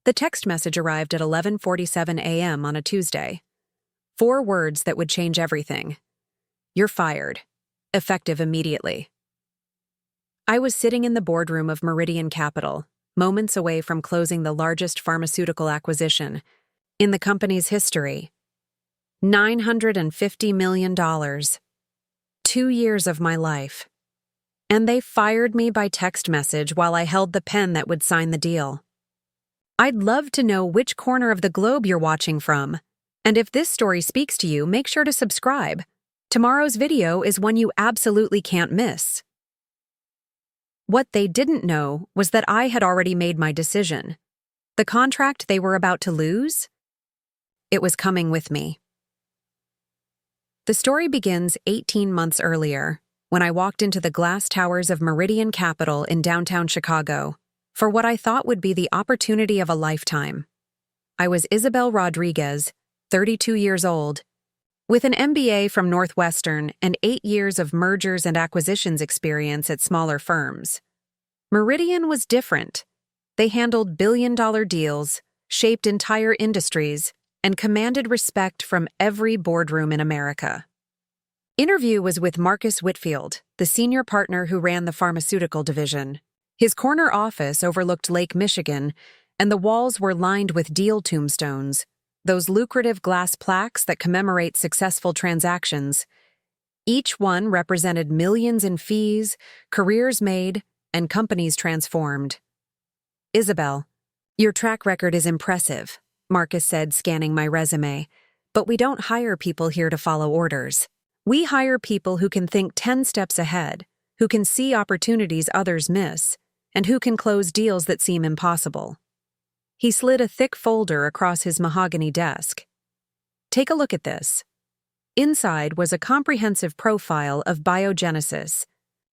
The text message arrived at 11:47 a.m. on a Tuesday. 4 words that would change everything. You're fired. Effective immediately. I was sitting in the boardroom of Meridian Capital, moments away from closing the largest pharmaceutical acquisition in the company's history. $950 million. 2 years of my life. And they fired me by text message while I held the pen that would sign the deal. I'd love to know which corner of the globe you're watching from. And if this story speaks to you, make sure to subscribe. Tomorrow's video is one you absolutely can't miss. What they didn't know was that I had already made my decision. The contract they were about to lose? It was coming with me. The story begins 18 months earlier, when I walked into the glass towers of Meridian Capital in downtown Chicago for what I thought would be the opportunity of a lifetime. I was Isabel Rodriguez, 32 years old, with an MBA from Northwestern and 8 years of mergers and acquisitions experience at smaller firms. Meridian was different. They handled billion-dollar deals, shaped entire industries, and commanded respect from every boardroom in America. Interview was with Marcus Whitfield, the senior partner who ran the pharmaceutical division. His corner office overlooked Lake Michigan, and the walls were lined with deal tombstones, those lucrative glass plaques that commemorate successful transactions. Each one represented millions in fees, careers made, and companies transformed. Isabel, your track record is impressive, Marcus said, scanning my resume, but we don't hire people here to follow orders. We hire people who can think 10 steps ahead, who can see opportunities others miss, and who can close deals that seem impossible. He slid a thick folder across his mahogany desk. Take a look at this. Inside was a comprehensive profile of Biogenesis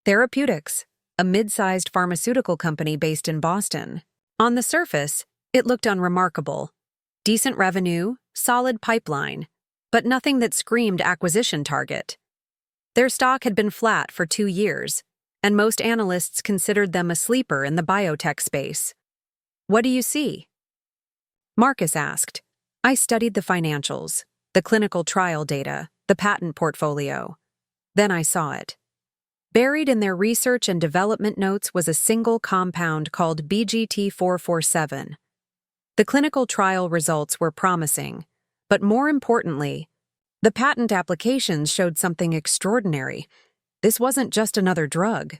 Therapeutics, a mid-sized pharmaceutical company based in Boston. On the surface, it looked unremarkable. Decent revenue, solid pipeline, but nothing that screamed acquisition target. Their stock had been flat for 2 years, and most analysts considered them a sleeper in the biotech space. What do you see? Marcus asked. I studied the financials, the clinical trial data, the patent portfolio. Then I saw it. Buried in their research and development notes was a single compound called BGT-447. The clinical trial results were promising, but more importantly, the patent applications showed something extraordinary. This wasn't just another drug.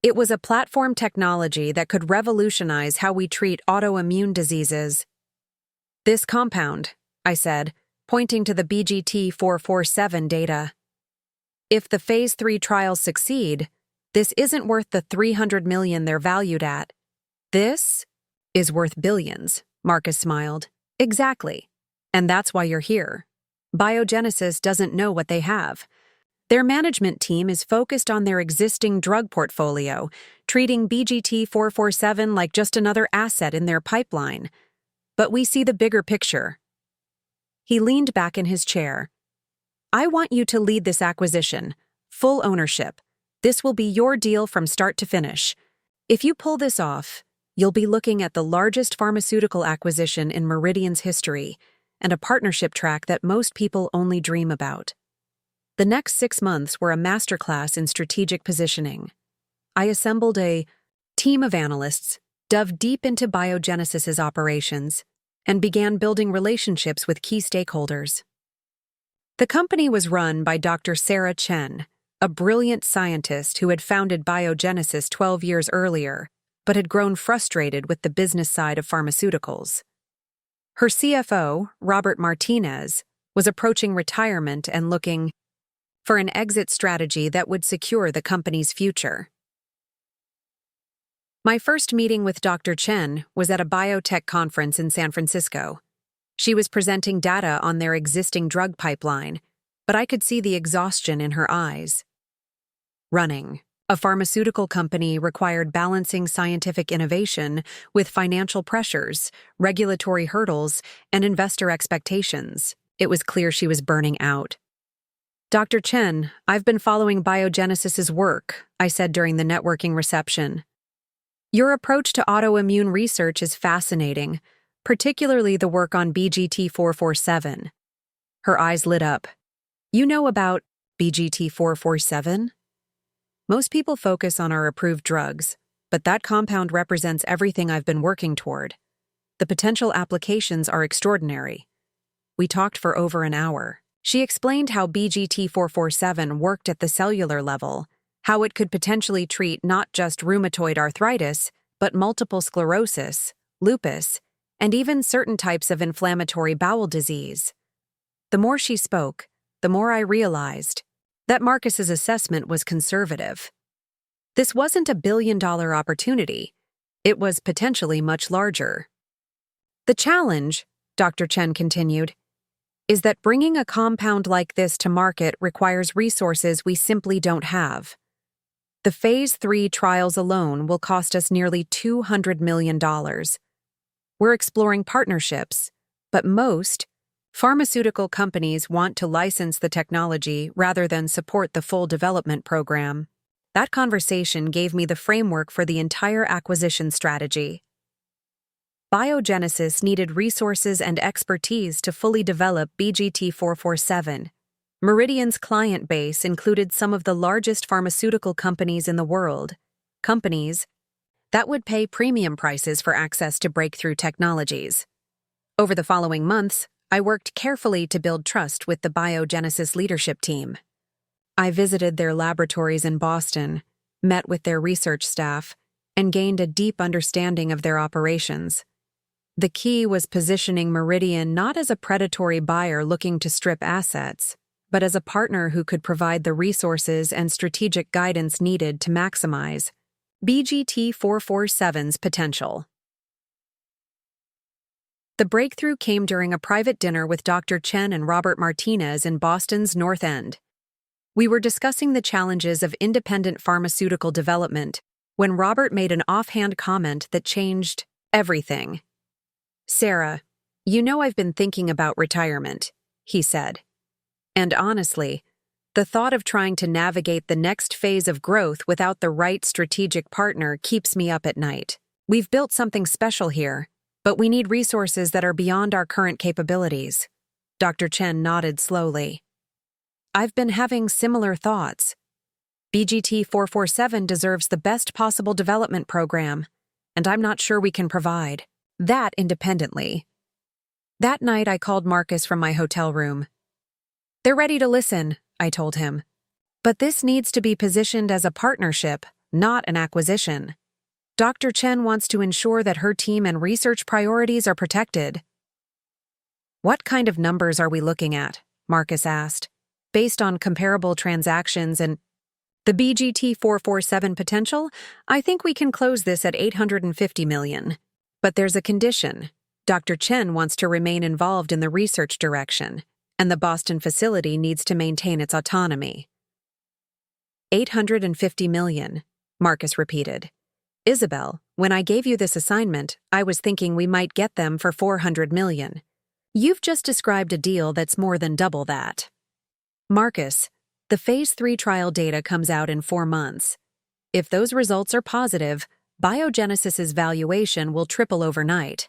It was a platform technology that could revolutionize how we treat autoimmune diseases. This compound, I said, pointing to the BGT-447 data. If the Phase 3 trials succeed, this isn't worth the $300 million they're valued at. This is worth billions, Marcus smiled. Exactly. And that's why you're here. Biogenesis doesn't know what they have. Their management team is focused on their existing drug portfolio, treating BGT-447 like just another asset in their pipeline. But we see the bigger picture. He leaned back in his chair. I want you to lead this acquisition. Full ownership. This will be your deal from start to finish. If you pull this off, you'll be looking at the largest pharmaceutical acquisition in Meridian's history, and a partnership track that most people only dream about. The next 6 months were a masterclass in strategic positioning. I assembled a team of analysts, dove deep into Biogenesis's operations, and began building relationships with key stakeholders. The company was run by Dr. Sarah Chen, a brilliant scientist who had founded Biogenesis 12 years earlier, but had grown frustrated with the business side of pharmaceuticals. Her CFO, Robert Martinez, was approaching retirement and looking for an exit strategy that would secure the company's future. My first meeting with Dr. Chen was at a biotech conference in San Francisco. She was presenting data on their existing drug pipeline, but I could see the exhaustion in her eyes. Running a pharmaceutical company required balancing scientific innovation with financial pressures, regulatory hurdles, and investor expectations. It was clear she was burning out. Dr. Chen, I've been following Biogenesis's work, I said during the networking reception. Your approach to autoimmune research is fascinating, particularly the work on BGT-447. Her eyes lit up. You know about BGT-447? Most people focus on our approved drugs, but that compound represents everything I've been working toward. The potential applications are extraordinary. We talked for over an hour. She explained how BGT-447 worked at the cellular level, how it could potentially treat not just rheumatoid arthritis, but multiple sclerosis, lupus, and even certain types of inflammatory bowel disease. The more she spoke, the more I realized that Marcus's assessment was conservative. This wasn't a billion-dollar opportunity. It was potentially much larger. The challenge, Dr. Chen continued, is that bringing a compound like this to market requires resources we simply don't have. The Phase 3 trials alone will cost us nearly $200 million. We're exploring partnerships, but most pharmaceutical companies want to license the technology rather than support the full development program. That conversation gave me the framework for the entire acquisition strategy. Biogenesis needed resources and expertise to fully develop BGT-447. Meridian's client base included some of the largest pharmaceutical companies in the world, companies that would pay premium prices for access to breakthrough technologies. Over the following months, I worked carefully to build trust with the Biogenesis leadership team. I visited their laboratories in Boston, met with their research staff, and gained a deep understanding of their operations. The key was positioning Meridian not as a predatory buyer looking to strip assets, but as a partner who could provide the resources and strategic guidance needed to maximize BGT-447's potential. The breakthrough came during a private dinner with Dr. Chen and Robert Martinez in Boston's North End. We were discussing the challenges of independent pharmaceutical development when Robert made an offhand comment that changed everything. "Sarah, you know I've been thinking about retirement," he said. "And honestly, the thought of trying to navigate the next phase of growth without the right strategic partner keeps me up at night. We've built something special here, but we need resources that are beyond our current capabilities." Dr. Chen nodded slowly. "I've been having similar thoughts. BGT-447 deserves the best possible development program, and I'm not sure we can provide that independently." That night, I called Marcus from my hotel room. "They're ready to listen," I told him. "But this needs to be positioned as a partnership, not an acquisition. Dr. Chen wants to ensure that her team and research priorities are protected." "What kind of numbers are we looking at?" Marcus asked. "Based on comparable transactions and the BGT-447 potential, I think we can close this at $850 million. But there's a condition. Dr. Chen wants to remain involved in the research direction, and the Boston facility needs to maintain its autonomy." $850 million, Marcus repeated. "Isabel, when I gave you this assignment, I was thinking we might get them for $400 million. You've just described a deal that's more than double that." "Marcus, the Phase 3 trial data comes out in 4 months. If those results are positive, Biogenesis's valuation will triple overnight.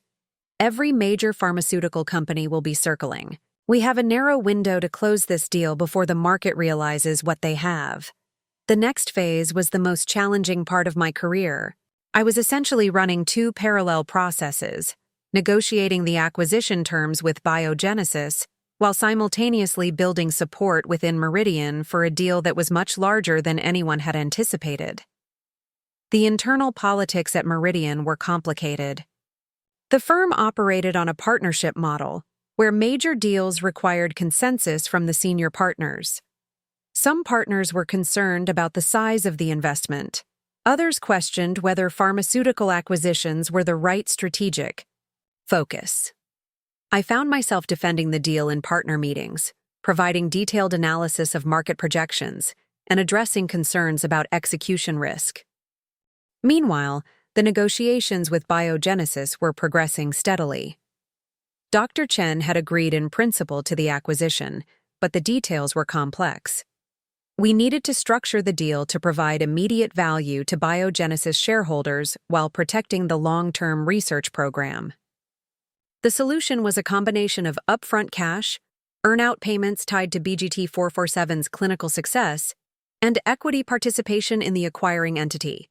Every major pharmaceutical company will be circling. We have a narrow window to close this deal before the market realizes what they have." The next phase was the most challenging part of my career. I was essentially running 2 parallel processes, negotiating the acquisition terms with Biogenesis, while simultaneously building support within Meridian for a deal that was much larger than anyone had anticipated. The internal politics at Meridian were complicated. The firm operated on a partnership model, where major deals required consensus from the senior partners. Some partners were concerned about the size of the investment. Others questioned whether pharmaceutical acquisitions were the right strategic focus. I found myself defending the deal in partner meetings, providing detailed analysis of market projections, and addressing concerns about execution risk. Meanwhile, the negotiations with Biogenesis were progressing steadily. Dr. Chen had agreed in principle to the acquisition, but the details were complex. We needed to structure the deal to provide immediate value to Biogenesis shareholders while protecting the long-term research program. The solution was a combination of upfront cash, earn-out payments tied to BGT-447's clinical success, and equity participation in the acquiring entity.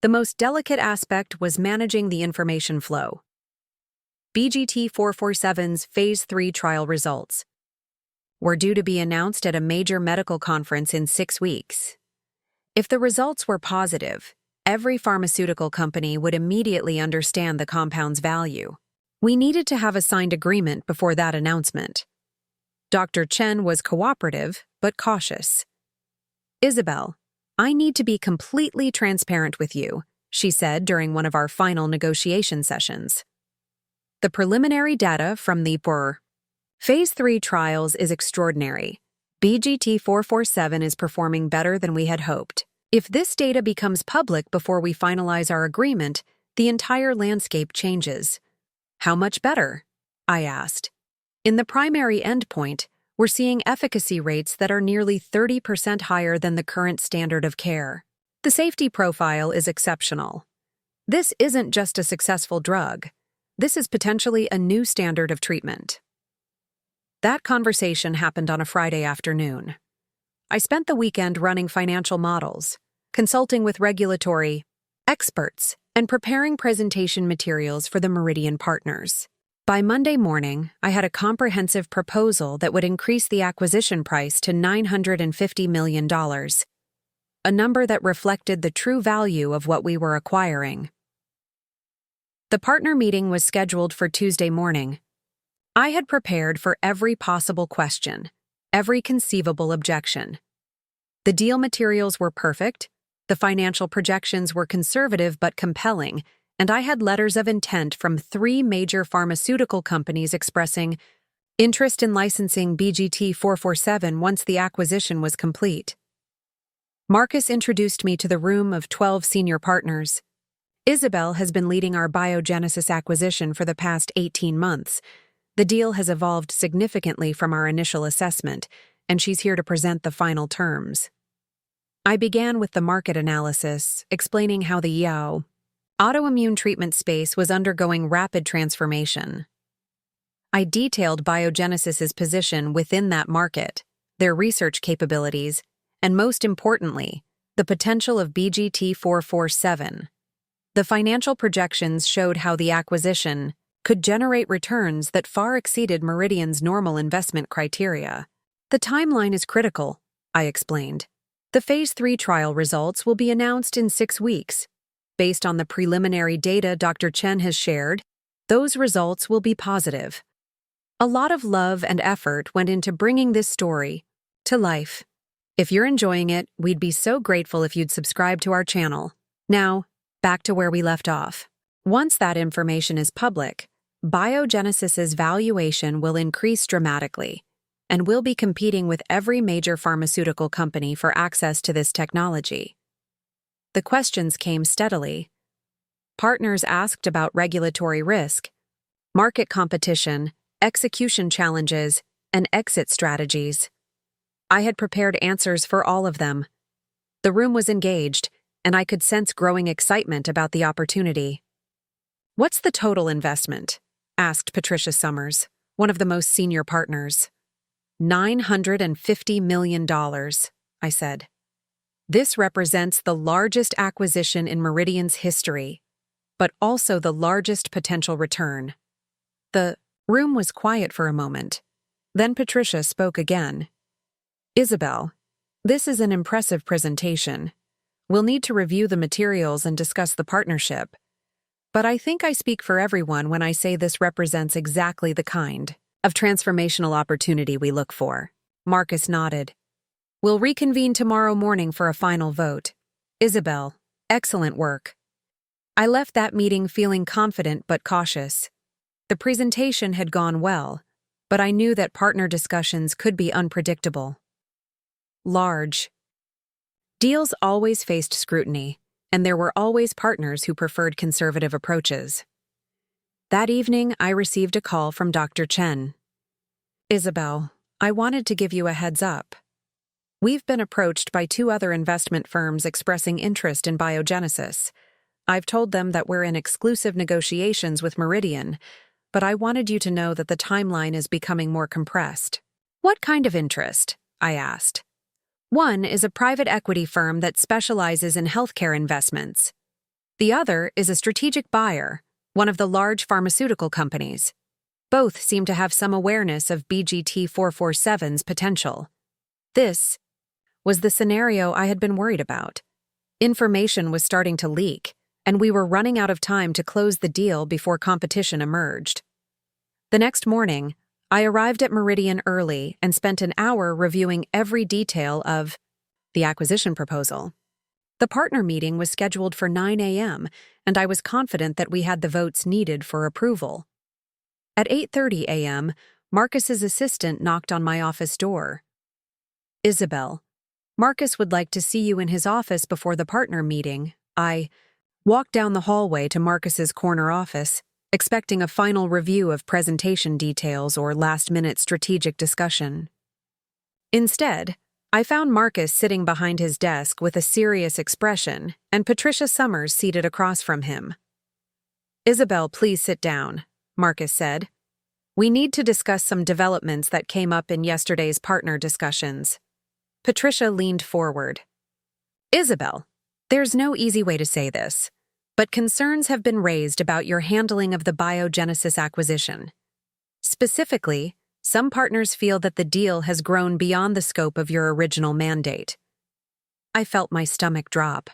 The most delicate aspect was managing the information flow. BGT-447's Phase 3 trial results were due to be announced at a major medical conference in 6 weeks. If the results were positive, every pharmaceutical company would immediately understand the compound's value. We needed to have a signed agreement before that announcement. Dr. Chen was cooperative, but cautious. "Isabel, I need to be completely transparent with you," she said during one of our final negotiation sessions. "The preliminary data from the Phase 3 trials is extraordinary. BGT-447 is performing better than we had hoped. If this data becomes public before we finalize our agreement, the entire landscape changes." "How much better?" I asked. "In the primary endpoint, we're seeing efficacy rates that are nearly 30% higher than the current standard of care. The safety profile is exceptional. This isn't just a successful drug. This is potentially a new standard of treatment." That conversation happened on a Friday afternoon. I spent the weekend running financial models, consulting with regulatory experts, and preparing presentation materials for the Meridian partners. By Monday morning, I had a comprehensive proposal that would increase the acquisition price to $950 million, a number that reflected the true value of what we were acquiring. The partner meeting was scheduled for Tuesday morning. I had prepared for every possible question, every conceivable objection. The deal materials were perfect, the financial projections were conservative but compelling, and I had letters of intent from 3 major pharmaceutical companies expressing interest in licensing BGT-447 once the acquisition was complete. Marcus introduced me to the room of 12 senior partners. "Isabel has been leading our biogenesis acquisition for the past 18 months. The deal has evolved significantly from our initial assessment, and she's here to present the final terms." I began with the market analysis, explaining how the autoimmune treatment space was undergoing rapid transformation. I detailed Biogenesis's position within that market, their research capabilities, and most importantly, the potential of BGT-447. The financial projections showed how the acquisition could generate returns that far exceeded Meridian's normal investment criteria. "The timeline is critical," I explained. "The Phase 3 trial results will be announced in 6 weeks. Based on the preliminary data Dr. Chen has shared, those results will be positive. A lot of love and effort went into bringing this story to life. If you're enjoying it, we'd be so grateful if you'd subscribe to our channel." Now, back to where we left off. Once that information is public, Biogenesis's valuation will increase dramatically, and we'll be competing with every major pharmaceutical company for access to this technology. The questions came steadily. Partners asked about regulatory risk, market competition, execution challenges, and exit strategies. I had prepared answers for all of them. The room was engaged, and I could sense growing excitement about the opportunity. "What's the total investment?" asked Patricia Summers, one of the most senior partners. $950 million, I said. "This represents the largest acquisition in Meridian's history, but also the largest potential return." The room was quiet for a moment. Then Patricia spoke again. "Isabel, this is an impressive presentation. We'll need to review the materials and discuss the partnership. But I think I speak for everyone when I say this represents exactly the kind of transformational opportunity we look for." Marcus nodded. "We'll reconvene tomorrow morning for a final vote. Isabel, excellent work." I left that meeting feeling confident but cautious. The presentation had gone well, but I knew that partner discussions could be unpredictable. Large deals always faced scrutiny, and there were always partners who preferred conservative approaches. That evening, I received a call from Dr. Chen. "Isabel, I wanted to give you a heads up. We've been approached by 2 other investment firms expressing interest in Biogenesis. I've told them that we're in exclusive negotiations with Meridian, but I wanted you to know that the timeline is becoming more compressed. What kind of interest? I asked. One is a private equity firm that specializes in healthcare investments. The other is a strategic buyer, one of the large pharmaceutical companies. Both seem to have some awareness of BGT-447's potential. This was the scenario I had been worried about. Information was starting to leak, and we were running out of time to close the deal before competition emerged. The next morning, I arrived at Meridian early and spent an hour reviewing every detail of the acquisition proposal. The partner meeting was scheduled for 9 a.m., and I was confident that we had the votes needed for approval. At 8:30 a.m., Marcus's assistant knocked on my office door. "Isabel, Marcus would like to see you in his office before the partner meeting." I walked down the hallway to Marcus's corner office, expecting a final review of presentation details or last-minute strategic discussion. Instead, I found Marcus sitting behind his desk with a serious expression and Patricia Summers seated across from him. "Isabel, please sit down," Marcus said. "We need to discuss some developments that came up in yesterday's partner discussions." Patricia leaned forward. "Isabel, there's no easy way to say this, but concerns have been raised about your handling of the Biogenesis acquisition. Specifically, some partners feel that the deal has grown beyond the scope of your original mandate." I felt my stomach drop.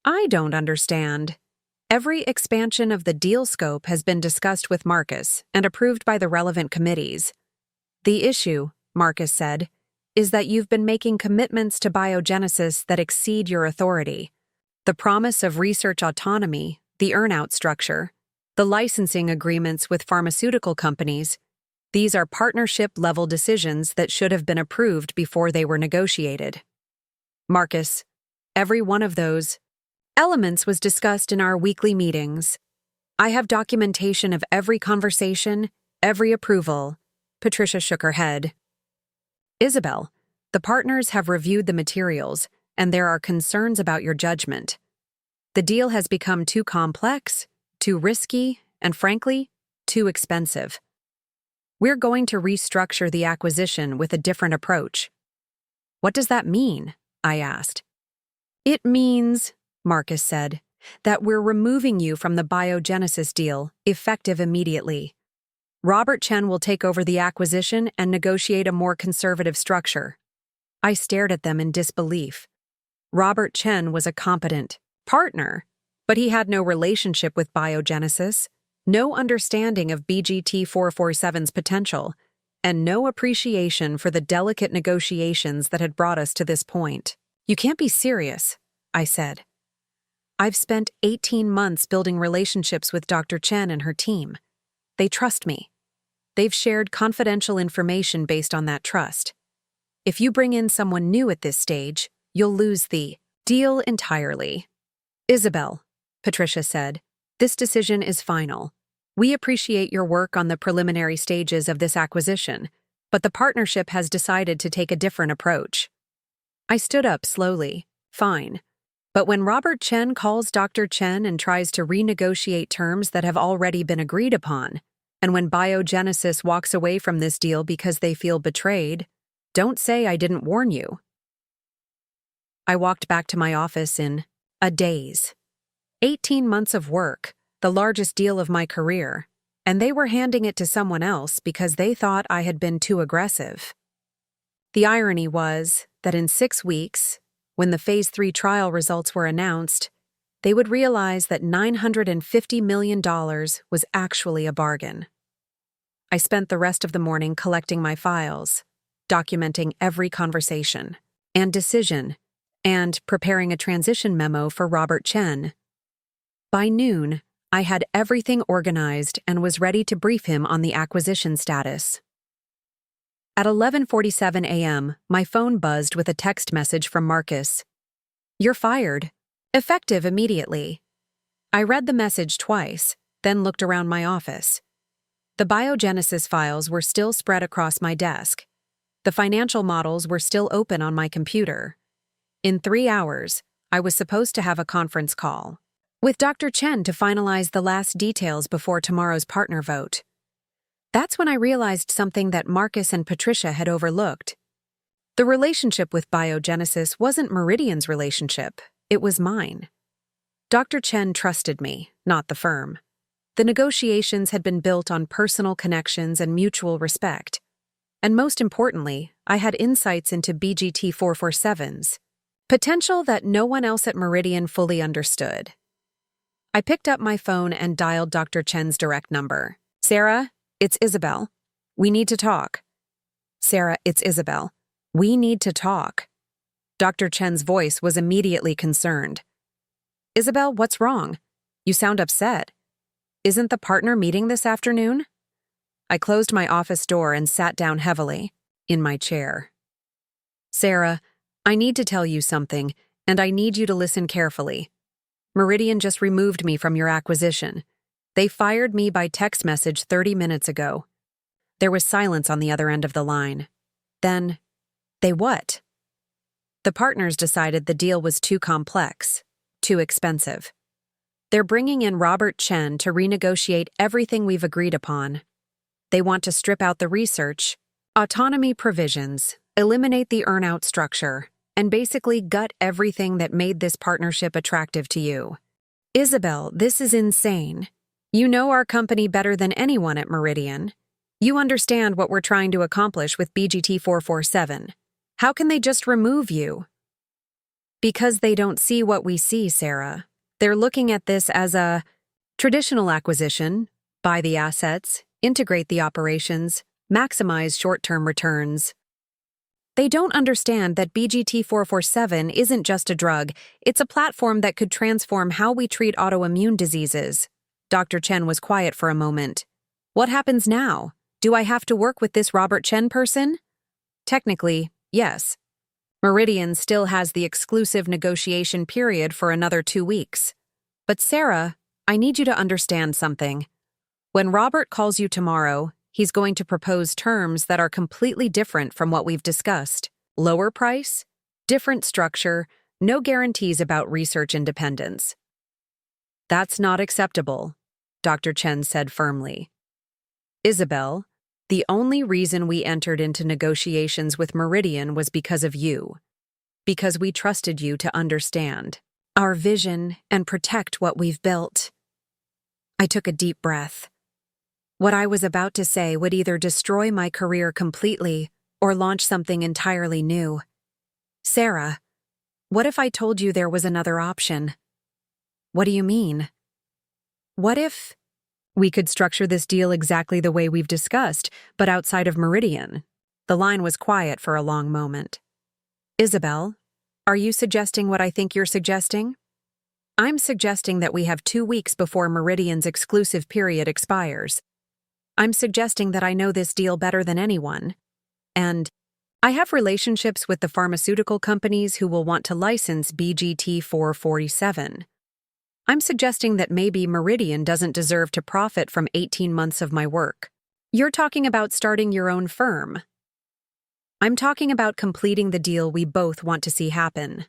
"I don't understand. Every expansion of the deal scope has been discussed with Marcus and approved by the relevant committees. The issue," Marcus said, "is that you've been making commitments to Biogenesis that exceed your authority. The promise of research autonomy, the earn-out structure, the licensing agreements with pharmaceutical companies, these are partnership-level decisions that should have been approved before they were negotiated. Marcus, every one of those elements was discussed in our weekly meetings. I have documentation of every conversation, every approval." Patricia shook her head. "Isabel, the partners have reviewed the materials, and there are concerns about your judgment. The deal has become too complex, too risky, and frankly, too expensive. We're going to restructure the acquisition with a different approach." "What does that mean?" I asked. "It means," Marcus said, "that we're removing you from the Biogenesis deal, effective immediately. Robert Chen will take over the acquisition and negotiate a more conservative structure." I stared at them in disbelief. Robert Chen was a competent partner, but he had no relationship with Biogenesis, no understanding of BGT-447's potential, and no appreciation for the delicate negotiations that had brought us to this point. "You can't be serious," I said. "I've spent 18 months building relationships with Dr. Chen and her team. They trust me. They've shared confidential information based on that trust. If you bring in someone new at this stage, you'll lose the deal entirely." "Isabel," Patricia said, "this decision is final. We appreciate your work on the preliminary stages of this acquisition, but the partnership has decided to take a different approach." I stood up slowly. "Fine. But when Robert Chen calls Dr. Chen and tries to renegotiate terms that have already been agreed upon, and when Biogenesis walks away from this deal because they feel betrayed, don't say I didn't warn you." I walked back to my office in a daze. 18 months of work, the largest deal of my career, and they were handing it to someone else because they thought I had been too aggressive. The irony was that in 6 weeks, when the Phase 3 trial results were announced, they would realize that $950 million was actually a bargain. I spent the rest of the morning collecting my files, documenting every conversation and decision, and preparing a transition memo for Robert Chen. By noon, I had everything organized and was ready to brief him on the acquisition status. At 11:47 a.m., my phone buzzed with a text message from Marcus. "You're fired. Effective immediately." I read the message twice, then looked around my office. The Biogenesis files were still spread across my desk. The financial models were still open on my computer. In 3 hours, I was supposed to have a conference call with Dr. Chen to finalize the last details before tomorrow's partner vote. That's when I realized something that Marcus and Patricia had overlooked. The relationship with Biogenesis wasn't Meridian's relationship, it was mine. Dr. Chen trusted me, not the firm. The negotiations had been built on personal connections and mutual respect. And most importantly, I had insights into BGT-447's potential that no one else at Meridian fully understood. I picked up my phone and dialed Dr. Chen's direct number. Sarah, it's Isabel. We need to talk. Sarah, it's Isabel. We need to talk. Dr. Chen's voice was immediately concerned. Isabel, what's wrong? You sound upset. Isn't the partner meeting this afternoon? I closed my office door and sat down heavily, in my chair. Sarah, I need to tell you something, and I need you to listen carefully. Meridian just removed me from your acquisition. They fired me by text message 30 minutes ago. There was silence on the other end of the line. Then, they what? The partners decided the deal was too complex, too expensive. They're bringing in Robert Chen to renegotiate everything we've agreed upon. They want to strip out the research, autonomy provisions, eliminate the earn-out structure, and basically gut everything that made this partnership attractive to you. Isabel, this is insane. You know our company better than anyone at Meridian. You understand what we're trying to accomplish with BGT-447. How can they just remove you? Because they don't see what we see, Sarah. They're looking at this as a traditional acquisition, buy the assets, integrate the operations, maximize short-term returns. They don't understand that BGT-447 isn't just a drug, it's a platform that could transform how we treat autoimmune diseases. Dr. Chen was quiet for a moment. What happens now? Do I have to work with this Robert Chen person? Technically, yes. Meridian still has the exclusive negotiation period for another 2 weeks. But Sarah, I need you to understand something. When Robert calls you tomorrow, he's going to propose terms that are completely different from what we've discussed. Lower price, different structure, no guarantees about research independence. That's not acceptable, Dr. Chen said firmly. Isabel, the only reason we entered into negotiations with Meridian was because of you. Because we trusted you to understand our vision and protect what we've built. I took a deep breath. What I was about to say would either destroy my career completely or launch something entirely new. Sarah, what if I told you there was another option? What do you mean? What if we could structure this deal exactly the way we've discussed, but outside of Meridian? The line was quiet for a long moment. Isabel, are you suggesting what I think you're suggesting? I'm suggesting that we have 2 weeks before Meridian's exclusive period expires. I'm suggesting that I know this deal better than anyone. And I have relationships with the pharmaceutical companies who will want to license BGT-447. I'm suggesting that maybe Meridian doesn't deserve to profit from 18 months of my work. You're talking about starting your own firm. I'm talking about completing the deal we both want to see happen.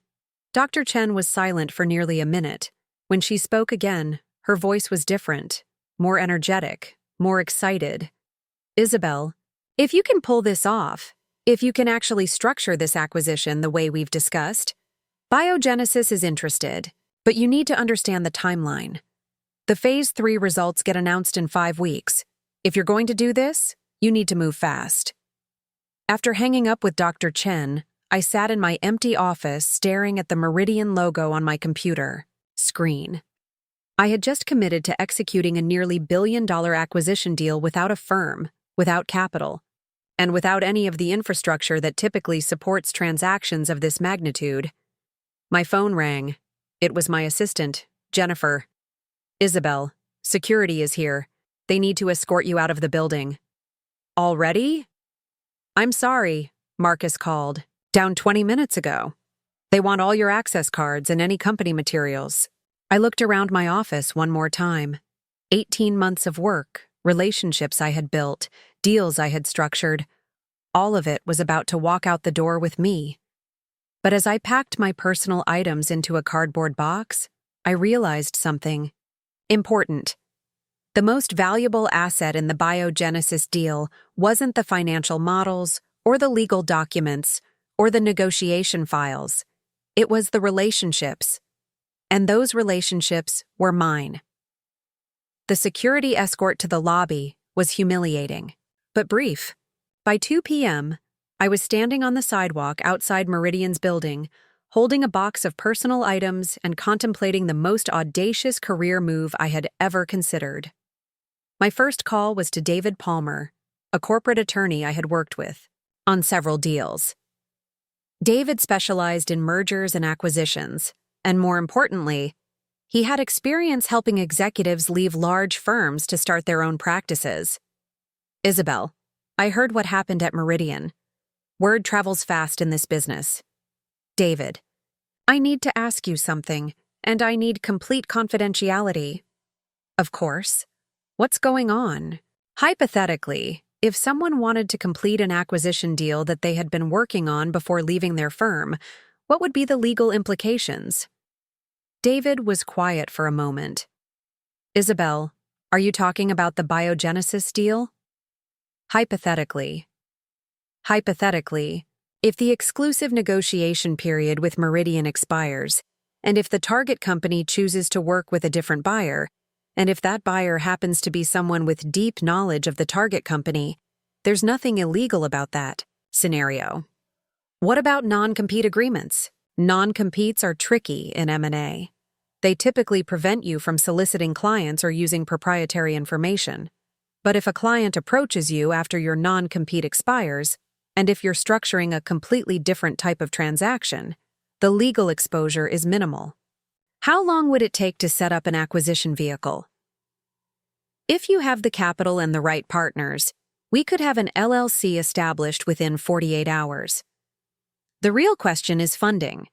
Dr. Chen was silent for nearly a minute. When she spoke again, her voice was different, more energetic, more excited. Isabel, if you can pull this off, if you can actually structure this acquisition the way we've discussed, Biogenesis is interested, but you need to understand the timeline. The Phase 3 results get announced in 5 weeks. If you're going to do this, you need to move fast. After hanging up with Dr. Chen, I sat in my empty office staring at the Meridian logo on my computer screen. I had just committed to executing a nearly billion-dollar acquisition deal without a firm, without capital, and without any of the infrastructure that typically supports transactions of this magnitude. My phone rang. It was my assistant, Jennifer. Isabel, security is here. They need to escort you out of the building. Already? I'm sorry, Marcus called. Down 20 minutes ago. They want all your access cards and any company materials. I looked around my office one more time. 18 months of work, relationships I had built, deals I had structured. All of it was about to walk out the door with me. But as I packed my personal items into a cardboard box, I realized something important. The most valuable asset in the Biogenesis deal wasn't the financial models, or the legal documents, or the negotiation files. It was the relationships. And those relationships were mine. The security escort to the lobby was humiliating, but brief. By 2 p.m., I was standing on the sidewalk outside Meridian's building, holding a box of personal items and contemplating the most audacious career move I had ever considered. My first call was to David Palmer, a corporate attorney I had worked with, on several deals. David specialized in mergers and acquisitions, and more importantly, he had experience helping executives leave large firms to start their own practices. Isabel, I heard what happened at Meridian. Word travels fast in this business. David, I need to ask you something, and I need complete confidentiality. Of course. What's going on? Hypothetically, if someone wanted to complete an acquisition deal that they had been working on before leaving their firm, what would be the legal implications? David was quiet for a moment. Isabel, are you talking about the Biogenesis deal? Hypothetically. Hypothetically, if the exclusive negotiation period with Meridian expires, and if the target company chooses to work with a different buyer, and if that buyer happens to be someone with deep knowledge of the target company, there's nothing illegal about that scenario. What about non-compete agreements? Non-competes are tricky in M&A. They typically prevent you from soliciting clients or using proprietary information. But if a client approaches you after your non-compete expires, and if you're structuring a completely different type of transaction, the legal exposure is minimal. How long would it take to set up an acquisition vehicle? If you have the capital and the right partners, we could have an LLC established within 48 hours. The real question is funding.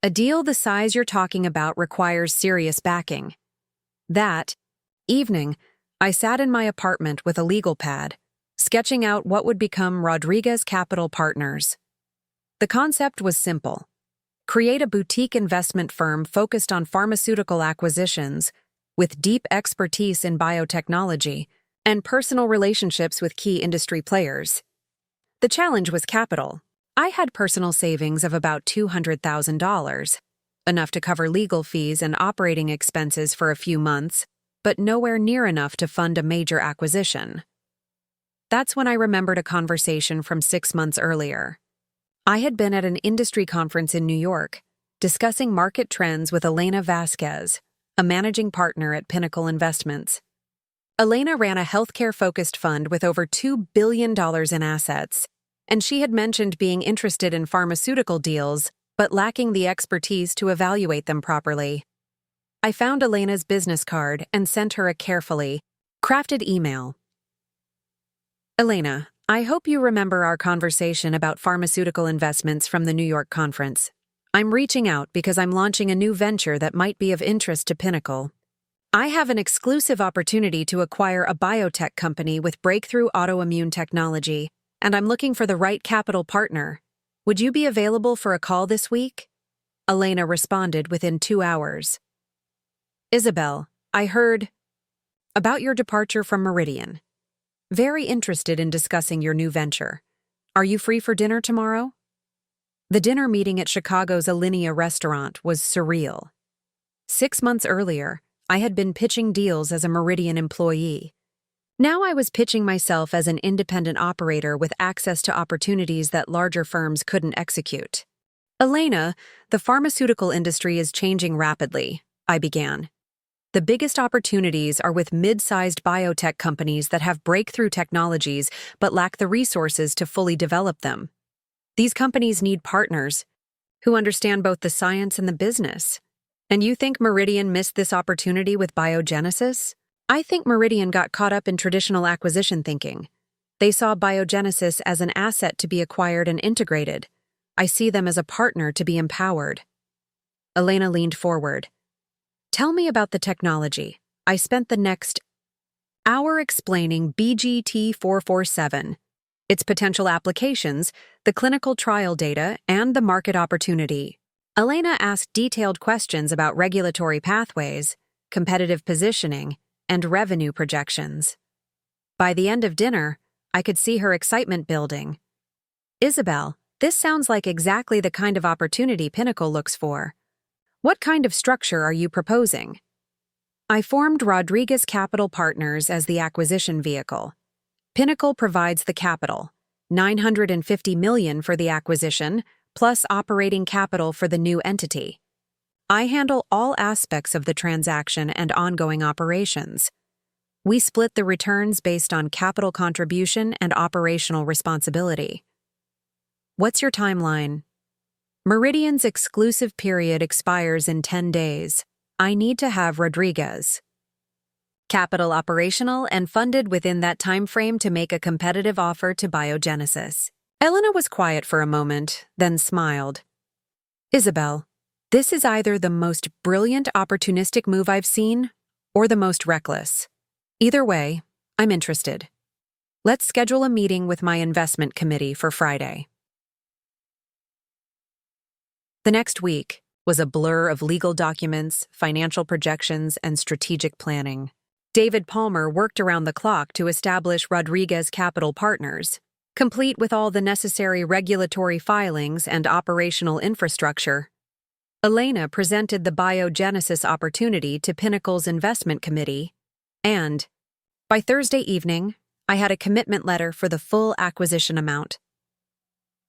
A deal the size you're talking about requires serious backing. That evening, I sat in my apartment with a legal pad, sketching out what would become Rodriguez Capital Partners. The concept was simple. Create a boutique investment firm focused on pharmaceutical acquisitions, with deep expertise in biotechnology and personal relationships with key industry players. The challenge was capital. I had personal savings of about $200,000, enough to cover legal fees and operating expenses for a few months, but nowhere near enough to fund a major acquisition. That's when I remembered a conversation from 6 months earlier. I had been at an industry conference in New York, discussing market trends with Elena Vasquez, a managing partner at Pinnacle Investments. Elena ran a healthcare-focused fund with over $2 billion in assets, and she had mentioned being interested in pharmaceutical deals, but lacking the expertise to evaluate them properly. I found Elena's business card and sent her a carefully crafted email. Elena, I hope you remember our conversation about pharmaceutical investments from the New York conference. I'm reaching out because I'm launching a new venture that might be of interest to Pinnacle. I have an exclusive opportunity to acquire a biotech company with breakthrough autoimmune technology, and I'm looking for the right capital partner. Would you be available for a call this week? Elena responded within 2 hours. Isabel, I heard about your departure from Meridian. Very interested in discussing your new venture. Are you free for dinner tomorrow? The dinner meeting at Chicago's Alinea restaurant was surreal. 6 months earlier, I had been pitching deals as a Meridian employee. Now I was pitching myself as an independent operator with access to opportunities that larger firms couldn't execute. Elena, the pharmaceutical industry is changing rapidly, I began. The biggest opportunities are with mid-sized biotech companies that have breakthrough technologies but lack the resources to fully develop them. These companies need partners who understand both the science and the business. And you think Meridian missed this opportunity with Biogenesis? I think Meridian got caught up in traditional acquisition thinking. They saw Biogenesis as an asset to be acquired and integrated. I see them as a partner to be empowered. Elena leaned forward. Tell me about the technology. I spent the next hour explaining BGT447, its potential applications, the clinical trial data, and the market opportunity. Elena asked detailed questions about regulatory pathways, competitive positioning, and revenue projections. By the end of dinner, I could see her excitement building. "Isabel, this sounds like exactly the kind of opportunity Pinnacle looks for. What kind of structure are you proposing?" I formed Rodriguez Capital Partners as the acquisition vehicle. Pinnacle provides the capital, $950 million for the acquisition, plus operating capital for the new entity. I handle all aspects of the transaction and ongoing operations. We split the returns based on capital contribution and operational responsibility. What's your timeline? Meridian's exclusive period expires in 10 days. I need to have Rodriguez Capital operational and funded within that time frame to make a competitive offer to Biogenesis. Elena was quiet for a moment, then smiled. "Isabel, this is either the most brilliant opportunistic move I've seen or the most reckless. Either way, I'm interested. Let's schedule a meeting with my investment committee for Friday." The next week was a blur of legal documents, financial projections, and strategic planning. David Palmer worked around the clock to establish Rodriguez Capital Partners, complete with all the necessary regulatory filings and operational infrastructure. Elena presented the Biogenesis opportunity to Pinnacle's investment committee, and, by Thursday evening, I had a commitment letter for the full acquisition amount.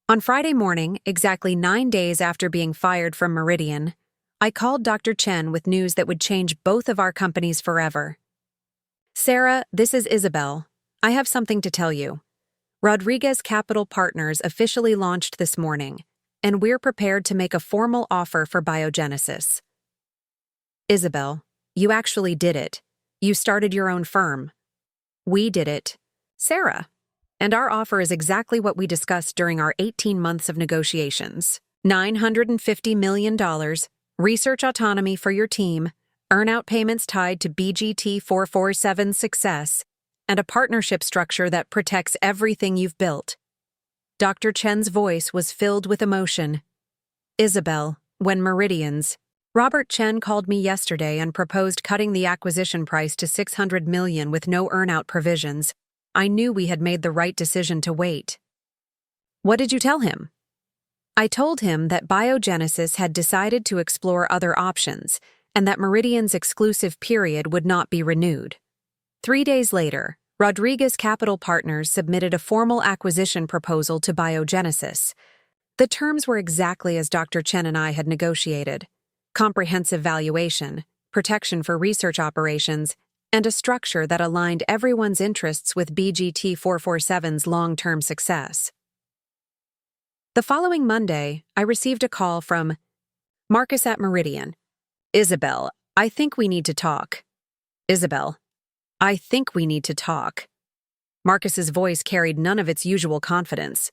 On Friday morning, exactly 9 days after being fired from Meridian, I called Dr. Chen with news that would change both of our companies forever. "Sarah, this is Isabel. I have something to tell you. Rodriguez Capital Partners officially launched this morning, and we're prepared to make a formal offer for Biogenesis." "Isabel, you actually did it. You started your own firm." "We did it, Sarah. And our offer is exactly what we discussed during our 18 months of negotiations. $950 million, research autonomy for your team, earn-out payments tied to BGT 447's success, and a partnership structure that protects everything you've built." Dr. Chen's voice was filled with emotion. "Isabel, when Meridian's..." Robert Chen called me yesterday and proposed cutting the acquisition price to $600 million with no earn-out provisions. I knew we had made the right decision to wait. "What did you tell him?" "I told him that Biogenesis had decided to explore other options and that Meridian's exclusive period would not be renewed." 3 days later, Rodriguez Capital Partners submitted a formal acquisition proposal to Biogenesis. The terms were exactly as Dr. Chen and I had negotiated: comprehensive valuation, protection for research operations, and a structure that aligned everyone's interests with BGT 447's long-term success. The following Monday, I received a call from Marcus at Meridian. "Isabel, I think we need to talk." "Isabel, I think we need to talk." Marcus's voice carried none of its usual confidence.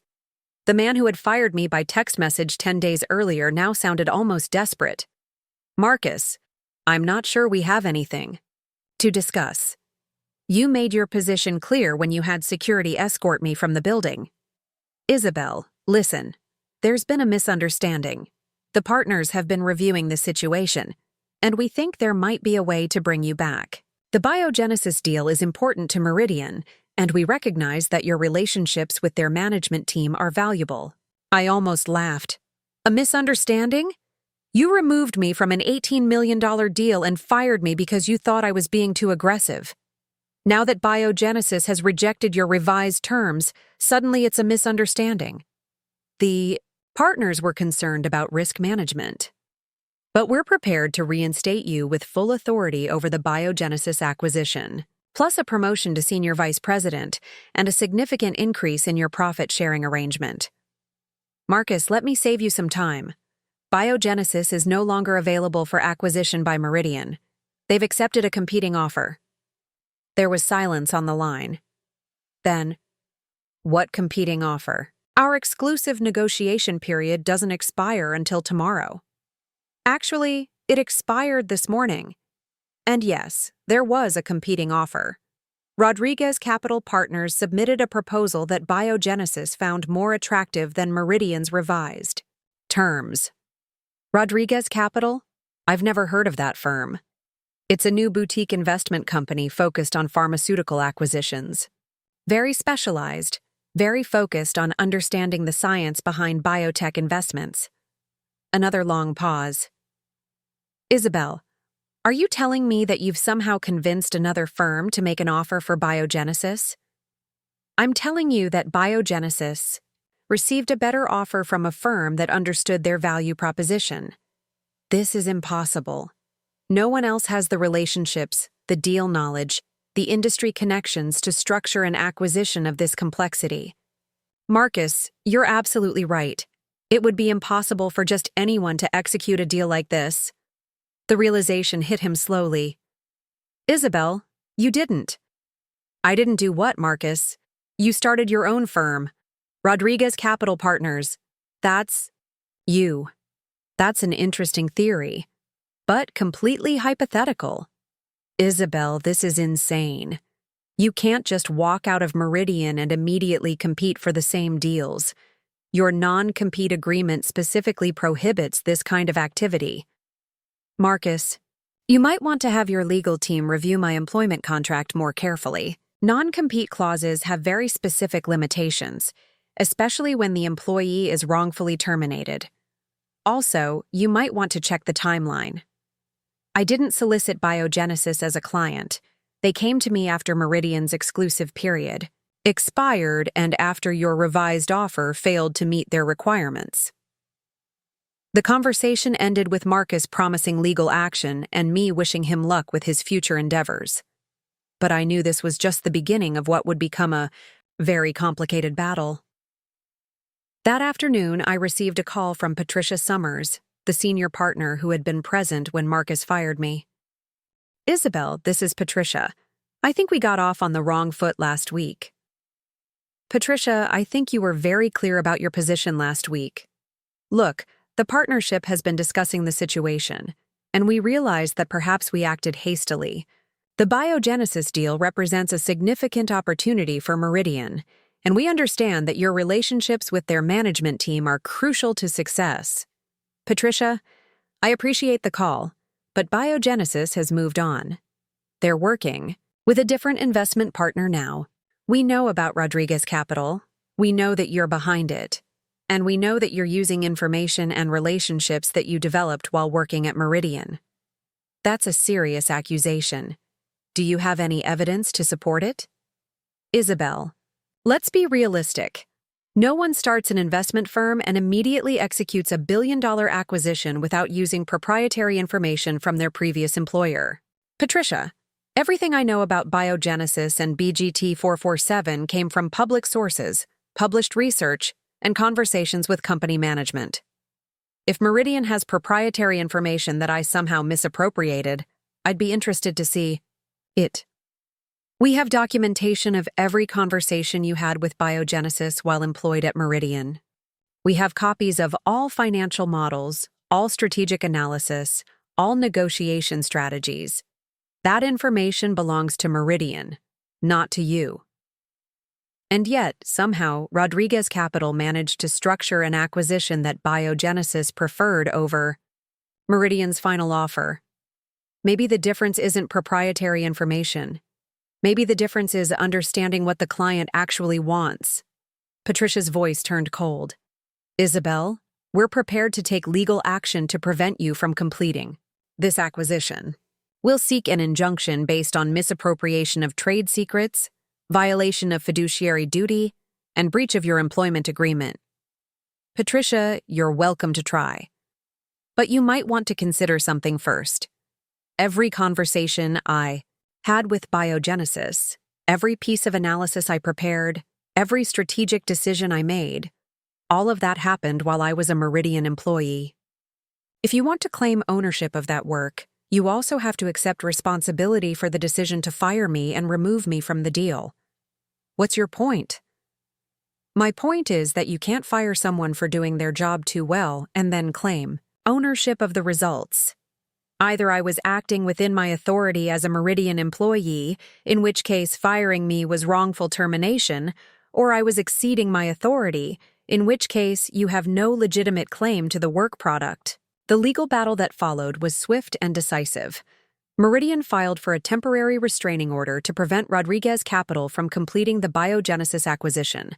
The man who had fired me by text message 10 days earlier now sounded almost desperate. "Marcus, I'm not sure we have anything to discuss. You made your position clear when you had security escort me from the building." "Isabel, listen. There's been a misunderstanding. The partners have been reviewing the situation, and we think there might be a way to bring you back. The Biogenesis deal is important to Meridian, and we recognize that your relationships with their management team are valuable." I almost laughed. "A misunderstanding? You removed me from an $18 million deal and fired me because you thought I was being too aggressive. Now that Biogenesis has rejected your revised terms, suddenly it's a misunderstanding." The partners were concerned about risk management. "But we're prepared to reinstate you with full authority over the Biogenesis acquisition, plus a promotion to senior vice president and a significant increase in your profit-sharing arrangement." "Marcus, let me save you some time. Biogenesis is no longer available for acquisition by Meridian. They've accepted a competing offer." There was silence on the line. Then, "What competing offer?" "Our exclusive negotiation period doesn't expire until tomorrow." "Actually, it expired this morning." And yes, there was a competing offer. Rodriguez Capital Partners submitted a proposal that Biogenesis found more attractive than Meridian's revised terms. "Rodriguez Capital? I've never heard of that firm." It's a new boutique investment company focused on pharmaceutical acquisitions. Very specialized, very focused on understanding the science behind biotech investments. Another long pause. Isabel, are you telling me that you've somehow convinced another firm to make an offer for Biogenesis? I'm telling you that Biogenesis received a better offer from a firm that understood their value proposition. This is impossible. No one else has the relationships, the deal knowledge, the industry connections to structure an acquisition of this complexity. Marcus, you're absolutely right. It would be impossible for just anyone to execute a deal like this. The realization hit him slowly. Isabel, you didn't. I didn't do what, Marcus? You started your own firm, Rodriguez Capital Partners. That's you. That's an interesting theory, but completely hypothetical. Isabel, this is insane. You can't just walk out of Meridian and immediately compete for the same deals. Your non-compete agreement specifically prohibits this kind of activity. Marcus, you might want to have your legal team review my employment contract more carefully. Non-compete clauses have very specific limitations, especially when the employee is wrongfully terminated. Also, you might want to check the timeline. I didn't solicit Biogenesis as a client. They came to me after Meridian's exclusive period expired and after your revised offer failed to meet their requirements. The conversation ended with Marcus promising legal action and me wishing him luck with his future endeavors. But I knew this was just the beginning of what would become a very complicated battle. That afternoon, I received a call from Patricia Summers, the senior partner who had been present when Marcus fired me. Isabel, this is Patricia. I think we got off on the wrong foot last week. Patricia, I think you were very clear about your position last week. Look, the partnership has been discussing the situation, and we realized that perhaps we acted hastily. The Biogenesis deal represents a significant opportunity for Meridian, and we understand that your relationships with their management team are crucial to success. Patricia, I appreciate the call, but Biogenesis has moved on. They're working with a different investment partner now. We know about Rodriguez Capital. We know that you're behind it. And we know that you're using information and relationships that you developed while working at Meridian. That's a serious accusation. Do you have any evidence to support it? Isabel, let's be realistic. No one starts an investment firm and immediately executes a billion-dollar acquisition without using proprietary information from their previous employer. Patricia, everything I know about Biogenesis and BGT 447 came from public sources, published research, and conversations with company management. If Meridian has proprietary information that I somehow misappropriated, I'd be interested to see it. We have documentation of every conversation you had with Biogenesis while employed at Meridian. We have copies of all financial models, all strategic analysis, all negotiation strategies. That information belongs to Meridian, not to you. And yet, somehow, Rodriguez Capital managed to structure an acquisition that Biogenesis preferred over Meridian's final offer. Maybe the difference isn't proprietary information. Maybe the difference is understanding what the client actually wants. Patricia's voice turned cold. Isabel, we're prepared to take legal action to prevent you from completing this acquisition. We'll seek an injunction based on misappropriation of trade secrets, violation of fiduciary duty, and breach of your employment agreement. Patricia, you're welcome to try. But you might want to consider something first. Every conversation I had with Biogenesis, every piece of analysis I prepared, every strategic decision I made, all of that happened while I was a Meridian employee. If you want to claim ownership of that work, you also have to accept responsibility for the decision to fire me and remove me from the deal. What's your point? My point is that you can't fire someone for doing their job too well and then claim ownership of the results. Either I was acting within my authority as a Meridian employee, in which case firing me was wrongful termination, or I was exceeding my authority, in which case you have no legitimate claim to the work product. The legal battle that followed was swift and decisive. Meridian filed for a temporary restraining order to prevent Rodriguez Capital from completing the Biogenesis acquisition.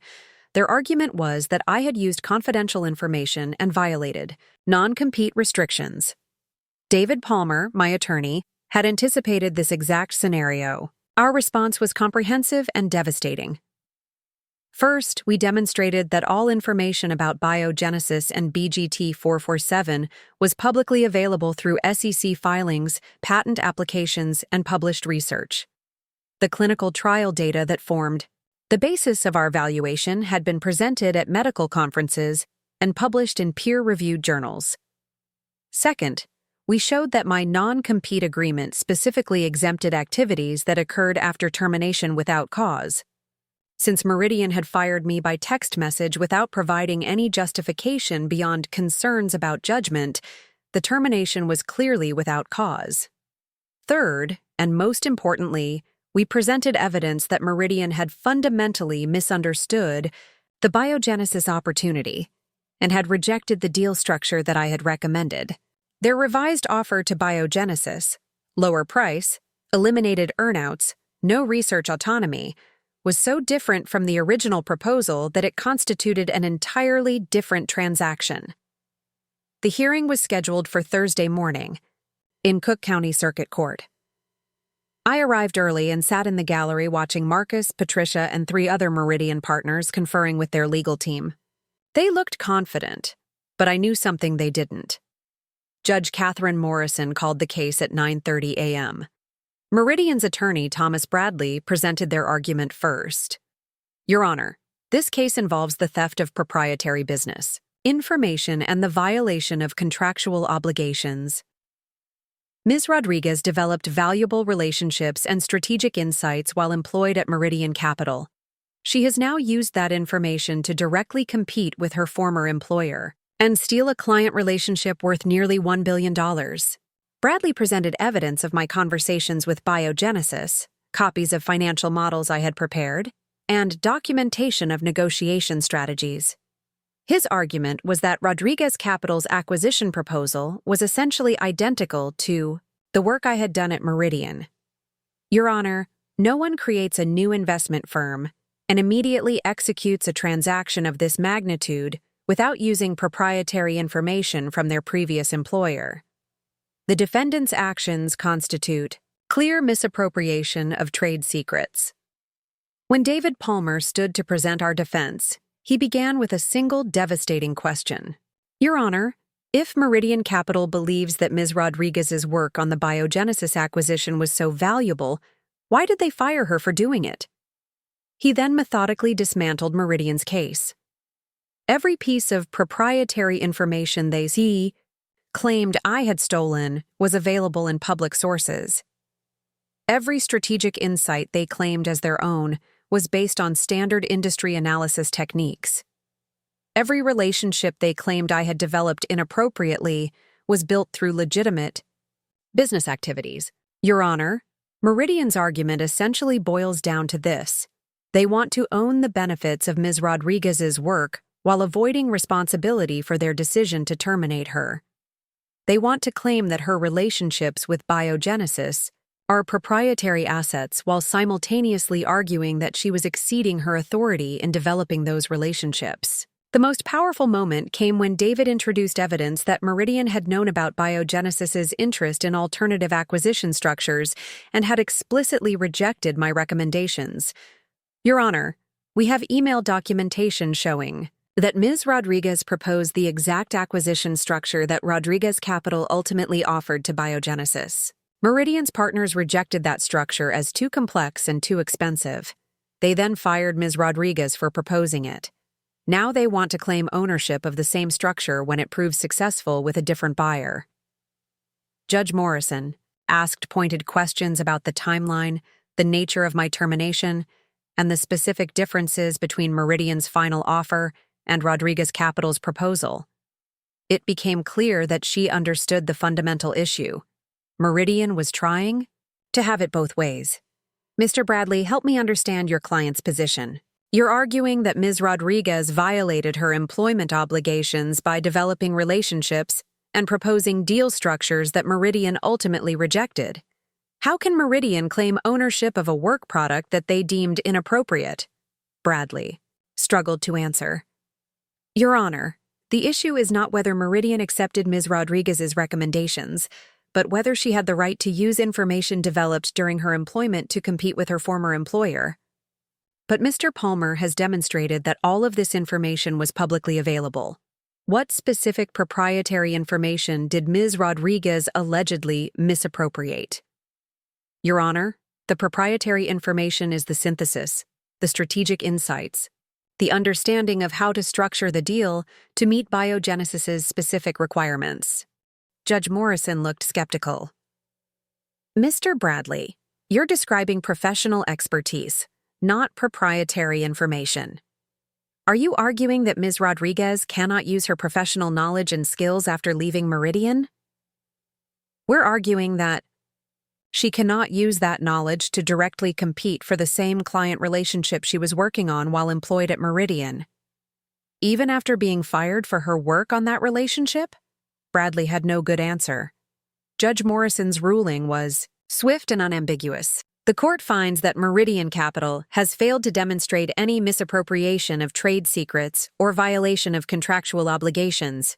Their argument was that I had used confidential information and violated non-compete restrictions. David Palmer, my attorney, had anticipated this exact scenario. Our response was comprehensive and devastating. First, we demonstrated that all information about Biogenesis and BGT 447 was publicly available through SEC filings, patent applications, and published research. The clinical trial data that formed the basis of our valuation had been presented at medical conferences and published in peer-reviewed journals. Second, we showed that my non-compete agreement specifically exempted activities that occurred after termination without cause. Since Meridian had fired me by text message without providing any justification beyond concerns about judgment, the termination was clearly without cause. Third, and most importantly, we presented evidence that Meridian had fundamentally misunderstood the Biogenesis opportunity and had rejected the deal structure that I had recommended. Their revised offer to Biogenesis, lower price, eliminated earnouts, no research autonomy, was so different from the original proposal that it constituted an entirely different transaction. The hearing was scheduled for Thursday morning in Cook County Circuit Court. I arrived early and sat in the gallery watching Marcus, Patricia, and 3 other Meridian partners conferring with their legal team. They looked confident, but I knew something they didn't. Judge Catherine Morrison called the case at 9:30 a.m. Meridian's attorney, Thomas Bradley, presented their argument first. Your Honor, this case involves the theft of proprietary business information and the violation of contractual obligations. Ms. Rodriguez developed valuable relationships and strategic insights while employed at Meridian Capital. She has now used that information to directly compete with her former employer and steal a client relationship worth nearly $1 billion. Bradley presented evidence of my conversations with Biogenesis, copies of financial models I had prepared, and documentation of negotiation strategies. His argument was that Rodriguez Capital's acquisition proposal was essentially identical to the work I had done at Meridian. Your Honor, no one creates a new investment firm and immediately executes a transaction of this magnitude without using proprietary information from their previous employer. The defendant's actions constitute clear misappropriation of trade secrets. When David Palmer stood to present our defense, he began with a single devastating question. Your Honor, if Meridian Capital believes that Ms. Rodriguez's work on the Biogenesis acquisition was so valuable, why did they fire her for doing it? He then methodically dismantled Meridian's case. Every piece of proprietary information they claimed I had stolen was available in public sources. Every strategic insight they claimed as their own was based on standard industry analysis techniques. Every relationship they claimed I had developed inappropriately was built through legitimate business activities. Your Honor, Meridian's argument essentially boils down to this. They want to own the benefits of Ms. Rodriguez's work while avoiding responsibility for their decision to terminate her. They want to claim that her relationships with Biogenesis are proprietary assets while simultaneously arguing that she was exceeding her authority in developing those relationships. The most powerful moment came when David introduced evidence that Meridian had known about Biogenesis's interest in alternative acquisition structures and had explicitly rejected my recommendations. Your Honor, we have email documentation showing that Ms. Rodriguez proposed the exact acquisition structure that Rodriguez Capital ultimately offered to Biogenesis. Meridian's partners rejected that structure as too complex and too expensive. They then fired Ms. Rodriguez for proposing it. Now they want to claim ownership of the same structure when it proves successful with a different buyer. Judge Morrison asked pointed questions about the timeline, the nature of my termination, and the specific differences between Meridian's final offer and Rodriguez Capital's proposal. It became clear that she understood the fundamental issue. Meridian was trying to have it both ways. Mr. Bradley, help me understand your client's position. You're arguing that Ms. Rodriguez violated her employment obligations by developing relationships and proposing deal structures that Meridian ultimately rejected. How can Meridian claim ownership of a work product that they deemed inappropriate? Bradley struggled to answer. Your Honor, the issue is not whether Meridian accepted Ms. Rodriguez's recommendations, but whether she had the right to use information developed during her employment to compete with her former employer. But Mr. Palmer has demonstrated that all of this information was publicly available. What specific proprietary information did Ms. Rodriguez allegedly misappropriate? Your Honor, the proprietary information is the synthesis, the strategic insights, the understanding of how to structure the deal to meet Biogenesis's specific requirements. Judge Morrison looked skeptical. Mr. Bradley, you're describing professional expertise, not proprietary information. Are you arguing that Ms. Rodriguez cannot use her professional knowledge and skills after leaving Meridian? We're arguing that she cannot use that knowledge to directly compete for the same client relationship she was working on while employed at Meridian. Even after being fired for her work on that relationship? Bradley had no good answer. Judge Morrison's ruling was swift and unambiguous. The court finds that Meridian Capital has failed to demonstrate any misappropriation of trade secrets or violation of contractual obligations.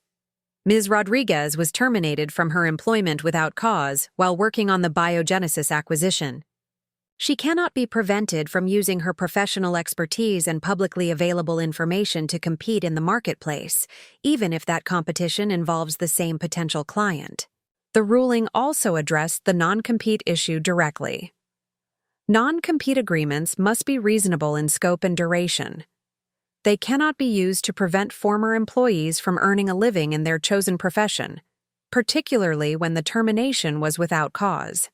Ms. Rodriguez was terminated from her employment without cause while working on the Biogenesis acquisition. She cannot be prevented from using her professional expertise and publicly available information to compete in the marketplace, even if that competition involves the same potential client. The ruling also addressed the non-compete issue directly. Non-compete agreements must be reasonable in scope and duration. They cannot be used to prevent former employees from earning a living in their chosen profession, particularly when the termination was without cause.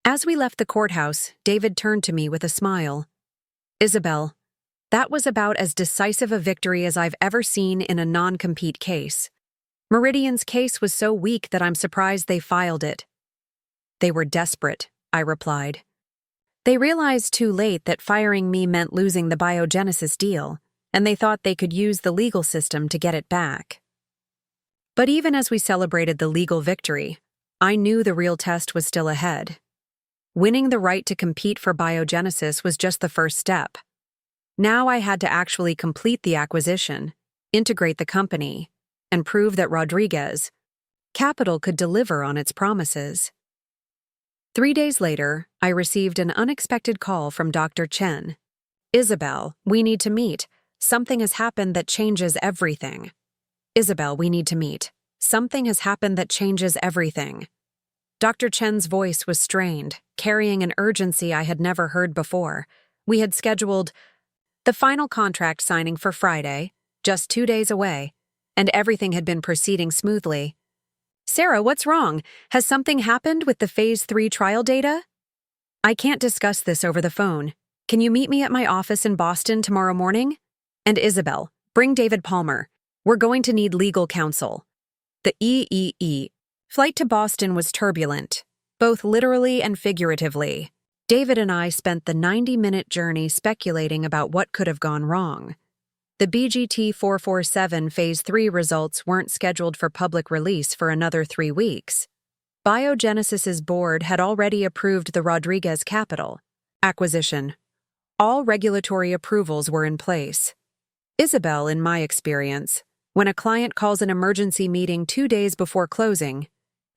As we left the courthouse, David turned to me with a smile. Isabel, that was about as decisive a victory as I've ever seen in a non-compete case. Meridian's case was so weak that I'm surprised they filed it. They were desperate, I replied. They realized too late that firing me meant losing the Biogenesis deal, and they thought they could use the legal system to get it back. But even as we celebrated the legal victory, I knew the real test was still ahead. Winning the right to compete for Biogenesis was just the first step. Now I had to actually complete the acquisition, integrate the company, and prove that Rodriguez Capital could deliver on its promises. 3 days later, I received an unexpected call from Dr. Chen. Isabel, we need to meet. Something has happened that changes everything. Isabel, we need to meet. Something has happened that changes everything. Dr. Chen's voice was strained, carrying an urgency I had never heard before. We had scheduled the final contract signing for Friday, just 2 days away, and everything had been proceeding smoothly. Sarah, what's wrong? Has something happened with the Phase 3 trial data? I can't discuss this over the phone. Can you meet me at my office in Boston tomorrow morning? And Isabel, bring David Palmer. We're going to need legal counsel. The EEE. Flight to Boston was turbulent, both literally and figuratively. David and I spent the 90-minute journey speculating about what could have gone wrong. The BGT 447 Phase 3 results weren't scheduled for public release for another 3 weeks. Biogenesis's board had already approved the Rodriguez Capital acquisition. All regulatory approvals were in place. Isabel, in my experience, when a client calls an emergency meeting 2 days before closing,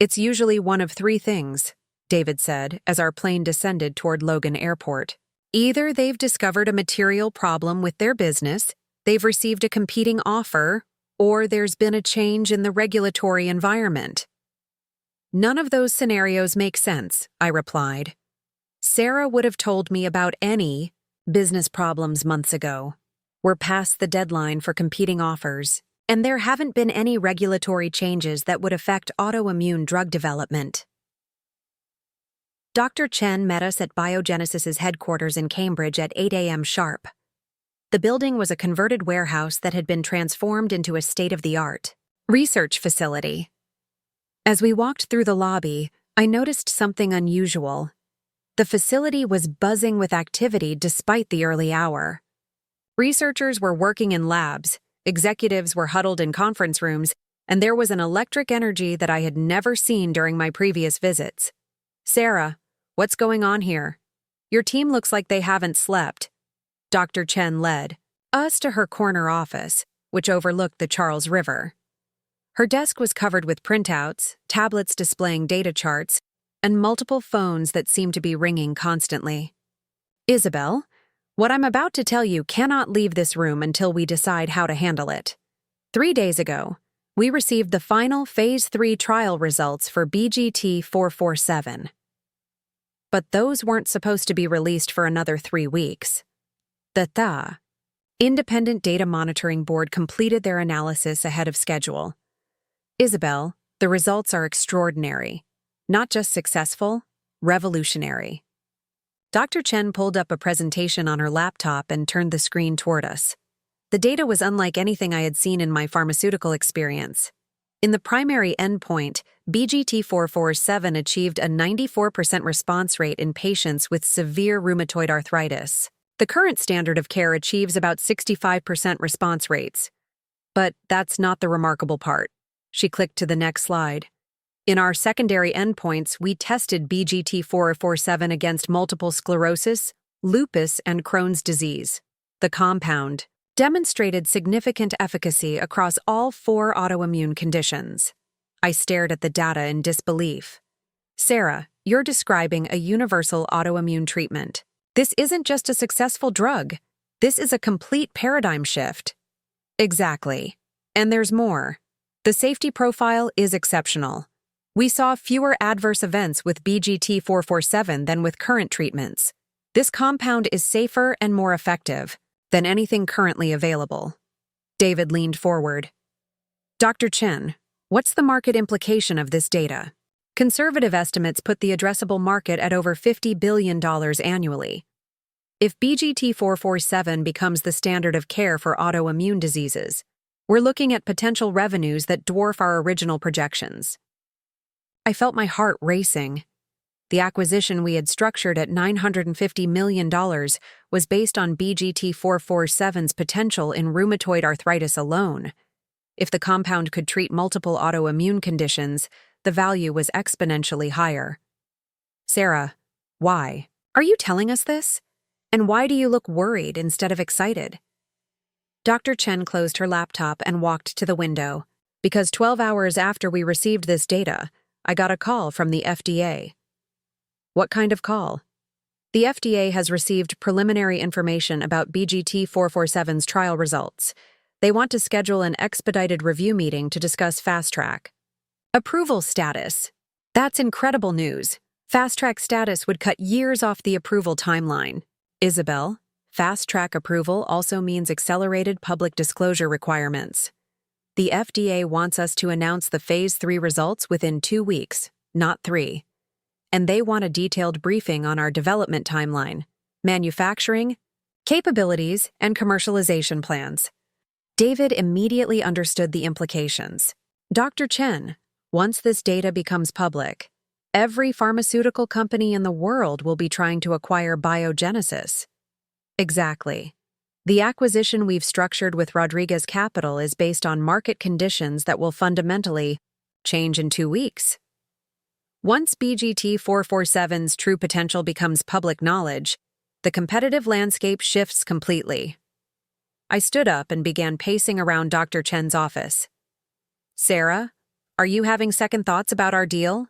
it's usually one of 3 things, David said as our plane descended toward Logan Airport. Either they've discovered a material problem with their business, they've received a competing offer, or there's been a change in the regulatory environment. None of those scenarios make sense, I replied. Sarah would have told me about any business problems months ago. We're past the deadline for competing offers, and there haven't been any regulatory changes that would affect autoimmune drug development. Dr. Chen met us at Biogenesis's headquarters in Cambridge at 8 a.m. sharp. The building was a converted warehouse that had been transformed into a state-of-the-art research facility. As we walked through the lobby, I noticed something unusual. The facility was buzzing with activity despite the early hour. Researchers were working in labs, executives were huddled in conference rooms, and there was an electric energy that I had never seen during my previous visits. Sarah, What's going on here? Your team looks like they haven't slept. Dr. Chen led us to her corner office, which overlooked the Charles River. Her desk was covered with printouts, tablets displaying data charts, and multiple phones that seemed to be ringing constantly. Isabel, what I'm about to tell you cannot leave this room until we decide how to handle it. 3 days ago, we received the final Phase 3 trial results for BGT-447. But those weren't supposed to be released for another 3 weeks. The Independent Data Monitoring Board completed their analysis ahead of schedule. Isabel, the results are extraordinary. Not just successful, revolutionary. Dr. Chen pulled up a presentation on her laptop and turned the screen toward us. The data was unlike anything I had seen in my pharmaceutical experience. In the primary endpoint, BGT-447 achieved a 94% response rate in patients with severe rheumatoid arthritis. The current standard of care achieves about 65% response rates. But that's not the remarkable part. She clicked to the next slide. In our secondary endpoints, we tested BGT-447 against multiple sclerosis, lupus, and Crohn's disease. The compound demonstrated significant efficacy across all 4 autoimmune conditions. I stared at the data in disbelief. Sarah, you're describing a universal autoimmune treatment. This isn't just a successful drug. This is a complete paradigm shift. Exactly. And there's more. The safety profile is exceptional. We saw fewer adverse events with BGT-447 than with current treatments. This compound is safer and more effective than anything currently available. David leaned forward. Dr. Chen, what's the market implication of this data? Conservative estimates put the addressable market at over $50 billion annually. If BGT-447 becomes the standard of care for autoimmune diseases, we're looking at potential revenues that dwarf our original projections. I felt my heart racing. The acquisition we had structured at $950 million was based on BGT-447's potential in rheumatoid arthritis alone. If the compound could treat multiple autoimmune conditions, the value was exponentially higher. Sarah, why? Are you telling us this? And why do you look worried instead of excited? Dr. Chen closed her laptop and walked to the window. Because 12 hours after we received this data, I got a call from the FDA. What kind of call? The FDA has received preliminary information about BGT-447's trial results. They want to schedule an expedited review meeting to discuss Fast Track. Approval status. That's incredible news. Fast Track status would cut years off the approval timeline. Isabel, Fast Track approval also means accelerated public disclosure requirements. The FDA wants us to announce the Phase 3 results within 2 weeks, not 3. And they want a detailed briefing on our development timeline, manufacturing, capabilities, and commercialization plans. David immediately understood the implications. Dr. Chen, once this data becomes public, every pharmaceutical company in the world will be trying to acquire Biogenesis. Exactly. The acquisition we've structured with Rodriguez Capital is based on market conditions that will fundamentally change in 2 weeks. Once BGT-447's true potential becomes public knowledge, the competitive landscape shifts completely. I stood up and began pacing around Dr. Chen's office. Sarah, are you having second thoughts about our deal?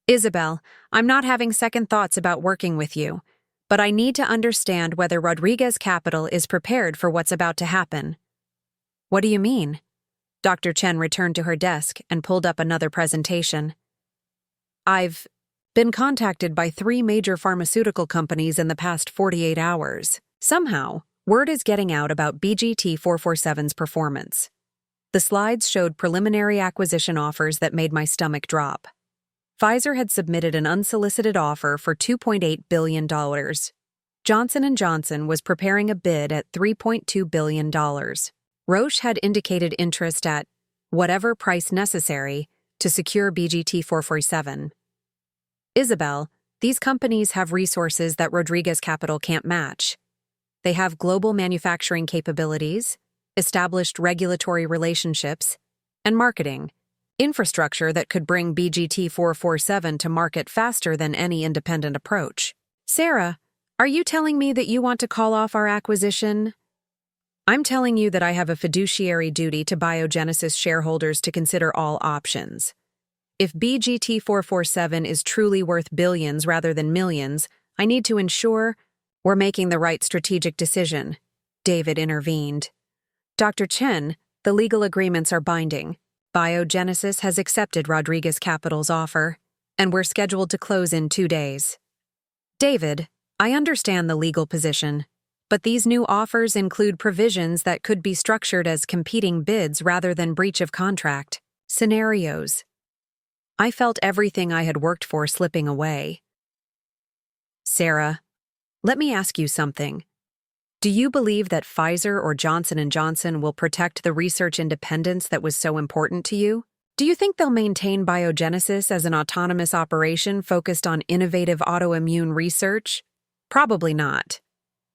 Isabel, I'm not having second thoughts about working with you. But I need to understand whether Rodriguez Capital is prepared for what's about to happen. What do you mean? Dr. Chen returned to her desk and pulled up another presentation. I've been contacted by 3 major pharmaceutical companies in the past 48 hours. Somehow, word is getting out about BGT-447's performance. The slides showed preliminary acquisition offers that made my stomach drop. Pfizer had submitted an unsolicited offer for $2.8 billion. Johnson & Johnson was preparing a bid at $3.2 billion. Roche had indicated interest at whatever price necessary to secure BGT-447. Isabel, these companies have resources that Rodriguez Capital can't match. They have global manufacturing capabilities, established regulatory relationships, and marketing. infrastructure that could bring BGT-447 to market faster than any independent approach. Sarah, are you telling me that you want to call off our acquisition? I'm telling you that I have a fiduciary duty to Biogenesis shareholders to consider all options. If BGT-447 is truly worth billions rather than millions, I need to ensure we're making the right strategic decision. David intervened. Dr. Chen, the legal agreements are binding. Biogenesis has accepted Rodriguez Capital's offer, and we're scheduled to close in 2 days. David, I understand the legal position, but these new offers include provisions that could be structured as competing bids rather than breach of contract scenarios. I felt everything I had worked for slipping away. Sarah, let me ask you something. Do you believe that Pfizer or Johnson & Johnson will protect the research independence that was so important to you? Do you think they'll maintain Biogenesis as an autonomous operation focused on innovative autoimmune research? Probably not.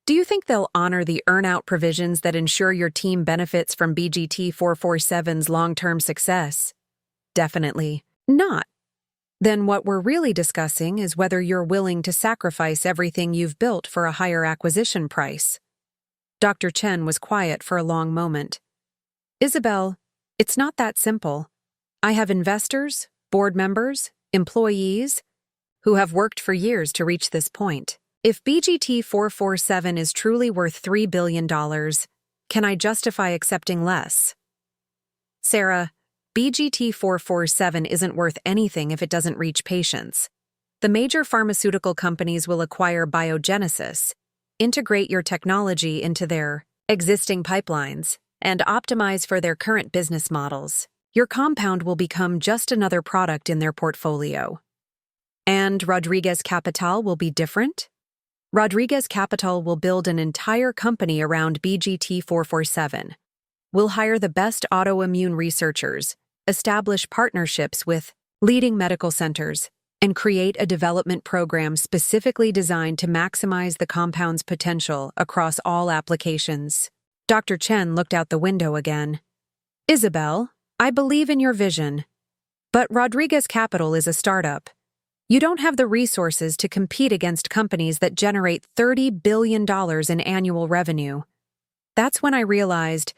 Do you think they'll honor the earn-out provisions that ensure your team benefits from BGT-447's long-term success? Definitely not. Then what we're really discussing is whether you're willing to sacrifice everything you've built for a higher acquisition price. Dr. Chen was quiet for a long moment. Isabel, it's not that simple. I have investors, board members, employees, who have worked for years to reach this point. If BGT-447 is truly worth $3 billion, can I justify accepting less? Sarah, BGT-447 isn't worth anything if it doesn't reach patients. The major pharmaceutical companies will acquire Biogenesis, integrate your technology into their existing pipelines, and optimize for their current business models. Your compound will become just another product in their portfolio. And Rodriguez Capital will be different? Rodriguez Capital will build an entire company around BGT-447. We'll hire the best autoimmune researchers, establish partnerships with leading medical centers, and create a development program specifically designed to maximize the compound's potential across all applications. Dr. Chen looked out the window again. Isabel, I believe in your vision. But Rodriguez Capital is a startup. You don't have the resources to compete against companies that generate $30 billion in annual revenue. That's when I realized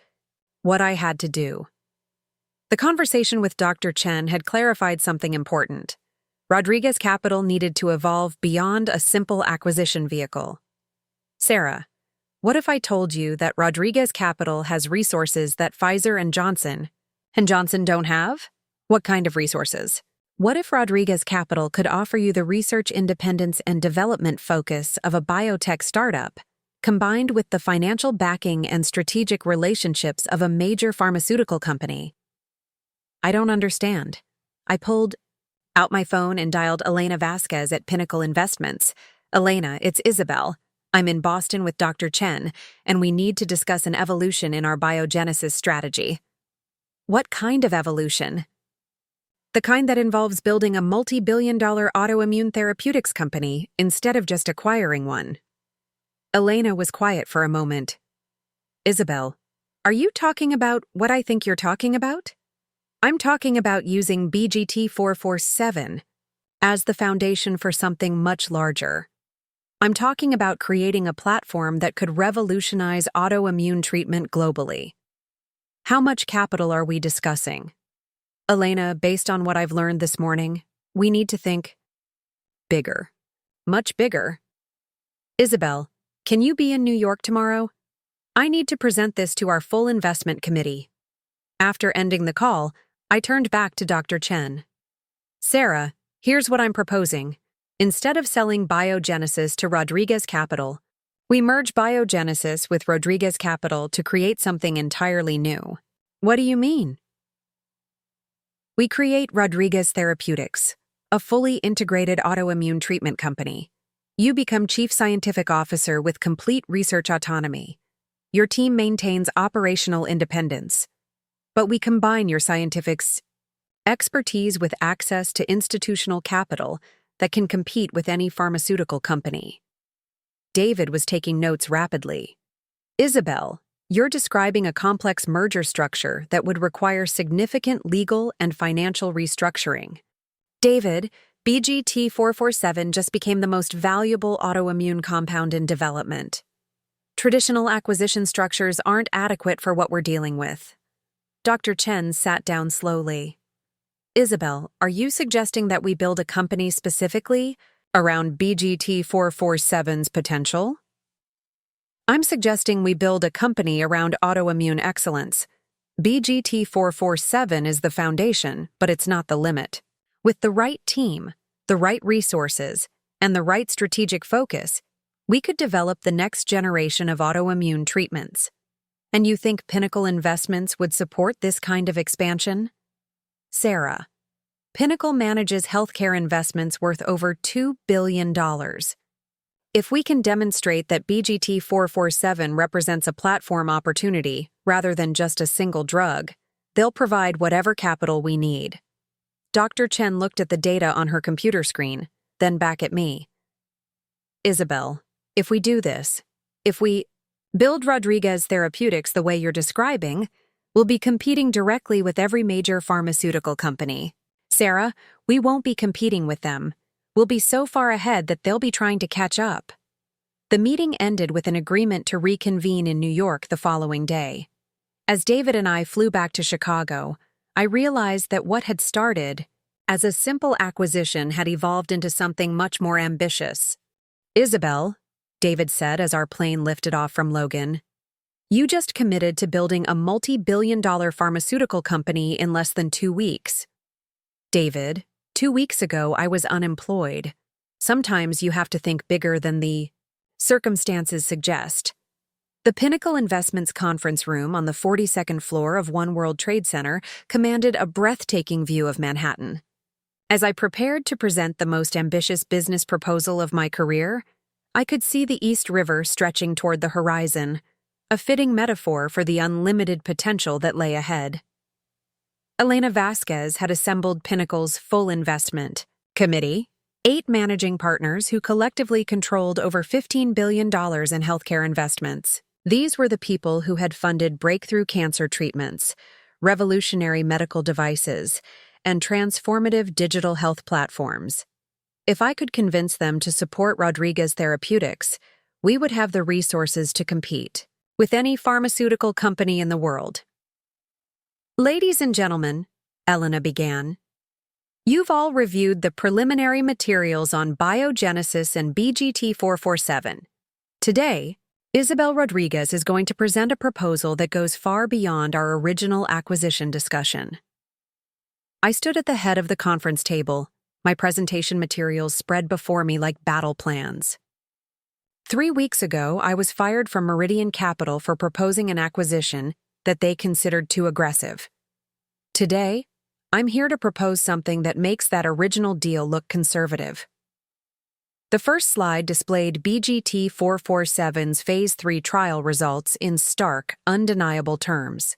what I had to do. The conversation with Dr. Chen had clarified something important. Rodriguez Capital needed to evolve beyond a simple acquisition vehicle. Sarah, what if I told you that Rodriguez Capital has resources that Pfizer and Johnson don't have? What kind of resources? What if Rodriguez Capital could offer you the research independence and development focus of a biotech startup, combined with the financial backing and strategic relationships of a major pharmaceutical company? I don't understand. I pulled out my phone and dialed Elena Vasquez at Pinnacle Investments. Elena, it's Isabel. I'm in Boston with Dr. Chen, and we need to discuss an evolution in our Biogenesis strategy. What kind of evolution? The kind that involves building a multi-billion-dollar autoimmune therapeutics company instead of just acquiring one. Elena was quiet for a moment. Isabel, are you talking about what I think you're talking about? I'm talking about using BGT-447 as the foundation for something much larger. I'm talking about creating a platform that could revolutionize autoimmune treatment globally. How much capital are we discussing? Elena, based on what I've learned this morning, we need to think bigger. Much bigger. Isabel, can you be in New York tomorrow? I need to present this to our full investment committee. After ending the call, I turned back to Dr. Chen. Sarah, here's what I'm proposing. Instead of selling Biogenesis to Rodriguez Capital, we merge Biogenesis with Rodriguez Capital to create something entirely new. What do you mean? We create Rodriguez Therapeutics, a fully integrated autoimmune treatment company. You become Chief Scientific Officer with complete research autonomy. Your team maintains operational independence. But we combine your scientific expertise with access to institutional capital that can compete with any pharmaceutical company. David was taking notes rapidly. Isabel, You're describing a complex merger structure that would require significant legal and financial restructuring. David, BGT-447 just became the most valuable autoimmune compound in development. Traditional acquisition structures aren't adequate for what we're dealing with. Dr. Chen sat down slowly. Isabel, are you suggesting that we build a company specifically around BGT-447's potential? I'm suggesting we build a company around autoimmune excellence. BGT-447 is the foundation, but it's not the limit. With the right team, the right resources, and the right strategic focus, we could develop the next generation of autoimmune treatments. And you think Pinnacle Investments would support this kind of expansion? Sarah, Pinnacle manages healthcare investments worth over $2 billion. If we can demonstrate that BGT-447 represents a platform opportunity rather than just a single drug, they'll provide whatever capital we need. Dr. Chen looked at the data on her computer screen, then back at me. Isabel, if we do this, if we build Rodriguez Therapeutics the way you're describing, we'll be competing directly with every major pharmaceutical company. Sarah, we won't be competing with them. We'll be so far ahead that they'll be trying to catch up. The meeting ended with an agreement to reconvene in New York the following day. As David and I flew back to Chicago, I realized that what had started as a simple acquisition had evolved into something much more ambitious. Isabel, David said as our plane lifted off from Logan, you just committed to building a multi-billion-dollar pharmaceutical company in less than 2 weeks. David, 2 weeks ago I was unemployed. Sometimes you have to think bigger than the circumstances suggest. The Pinnacle Investments conference room on the 42nd floor of One World Trade Center commanded a breathtaking view of Manhattan. As I prepared to present the most ambitious business proposal of my career, I could see the East River stretching toward the horizon, a fitting metaphor for the unlimited potential that lay ahead. Elena Vasquez had assembled Pinnacle's full investment committee, 8 managing partners who collectively controlled over $15 billion in healthcare investments. These were the people who had funded breakthrough cancer treatments, revolutionary medical devices, and transformative digital health platforms. If I could convince them to support Rodriguez Therapeutics, we would have the resources to compete with any pharmaceutical company in the world. Ladies and gentlemen, Elena began, you've all reviewed the preliminary materials on biogenesis and BGT-447. Today, Isabel Rodriguez is going to present a proposal that goes far beyond our original acquisition discussion. I stood at the head of the conference table, my presentation materials spread before me like battle plans. 3 weeks ago, I was fired from Meridian Capital for proposing an acquisition that they considered too aggressive. Today, I'm here to propose something that makes that original deal look conservative. The first slide displayed BGT-447's Phase 3 trial results in stark, undeniable terms.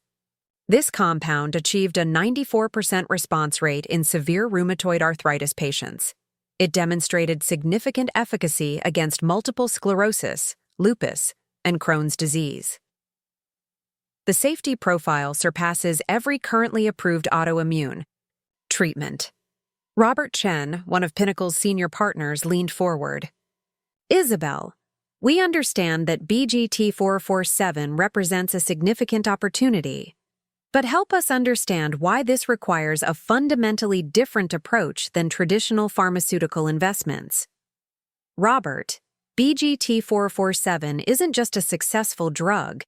This compound achieved a 94% response rate in severe rheumatoid arthritis patients. It demonstrated significant efficacy against multiple sclerosis, lupus, and Crohn's disease. The safety profile surpasses every currently approved autoimmune treatment. Robert Chen, one of Pinnacle's senior partners, leaned forward. Isabel, we understand that BGT-447 represents a significant opportunity, but help us understand why this requires a fundamentally different approach than traditional pharmaceutical investments. Robert, BGT-447 isn't just a successful drug.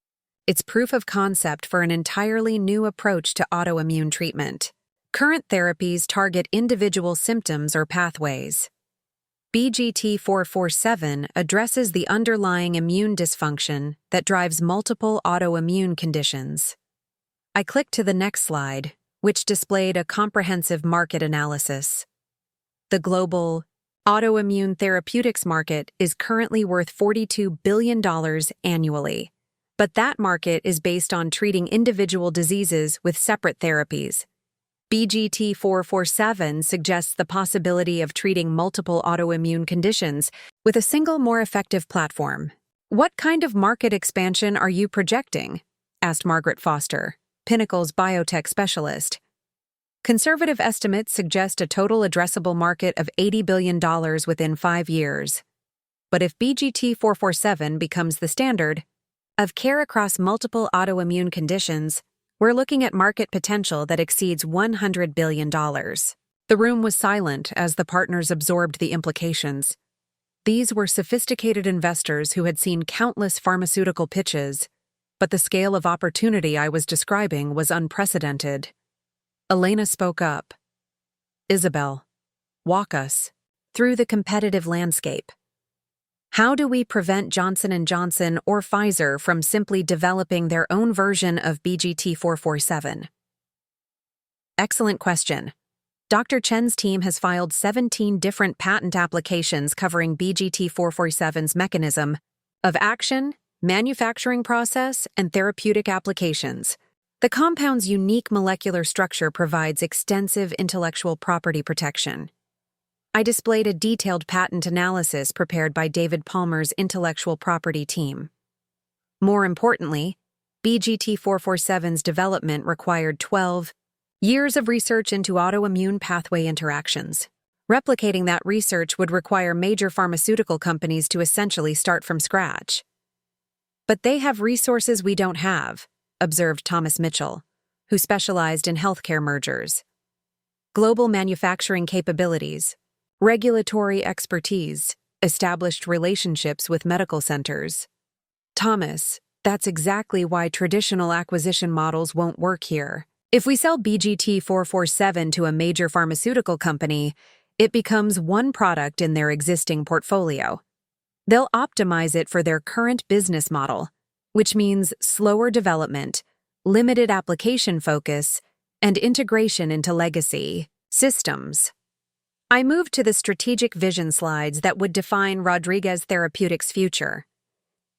It's proof of concept for an entirely new approach to autoimmune treatment. Current therapies target individual symptoms or pathways. BGT-447 addresses the underlying immune dysfunction that drives multiple autoimmune conditions. I clicked to the next slide, which displayed a comprehensive market analysis. The global autoimmune therapeutics market is currently worth $42 billion annually. But that market is based on treating individual diseases with separate therapies. BGT-447 suggests the possibility of treating multiple autoimmune conditions with a single, more effective platform. What kind of market expansion are you projecting? asked Margaret Foster, Pinnacle's biotech specialist. Conservative estimates suggest a total addressable market of $80 billion within 5 years. But if BGT-447 becomes the standard of care across multiple autoimmune conditions, we're looking at market potential that exceeds $100 billion. The room was silent as the partners absorbed the implications. These were sophisticated investors who had seen countless pharmaceutical pitches, but the scale of opportunity I was describing was unprecedented. Elena spoke up. Isabel, walk us through the competitive landscape. How do we prevent Johnson & Johnson or Pfizer from simply developing their own version of BGT-447? Excellent question. Dr. Chen's team has filed 17 different patent applications covering BGT-447's mechanism of action, manufacturing process, and therapeutic applications. The compound's unique molecular structure provides extensive intellectual property protection. I displayed a detailed patent analysis prepared by David Palmer's intellectual property team. More importantly, BGT-447's development required 12 years of research into autoimmune pathway interactions. Replicating that research would require major pharmaceutical companies to essentially start from scratch. But they have resources we don't have, observed Thomas Mitchell, who specialized in healthcare mergers. Global manufacturing capabilities, regulatory expertise, established relationships with medical centers. Thomas, that's exactly why traditional acquisition models won't work here. If we sell BGT-447 to a major pharmaceutical company, it becomes one product in their existing portfolio. They'll optimize it for their current business model, which means slower development, limited application focus, and integration into legacy systems. I moved to the strategic vision slides that would define Rodriguez Therapeutics' future.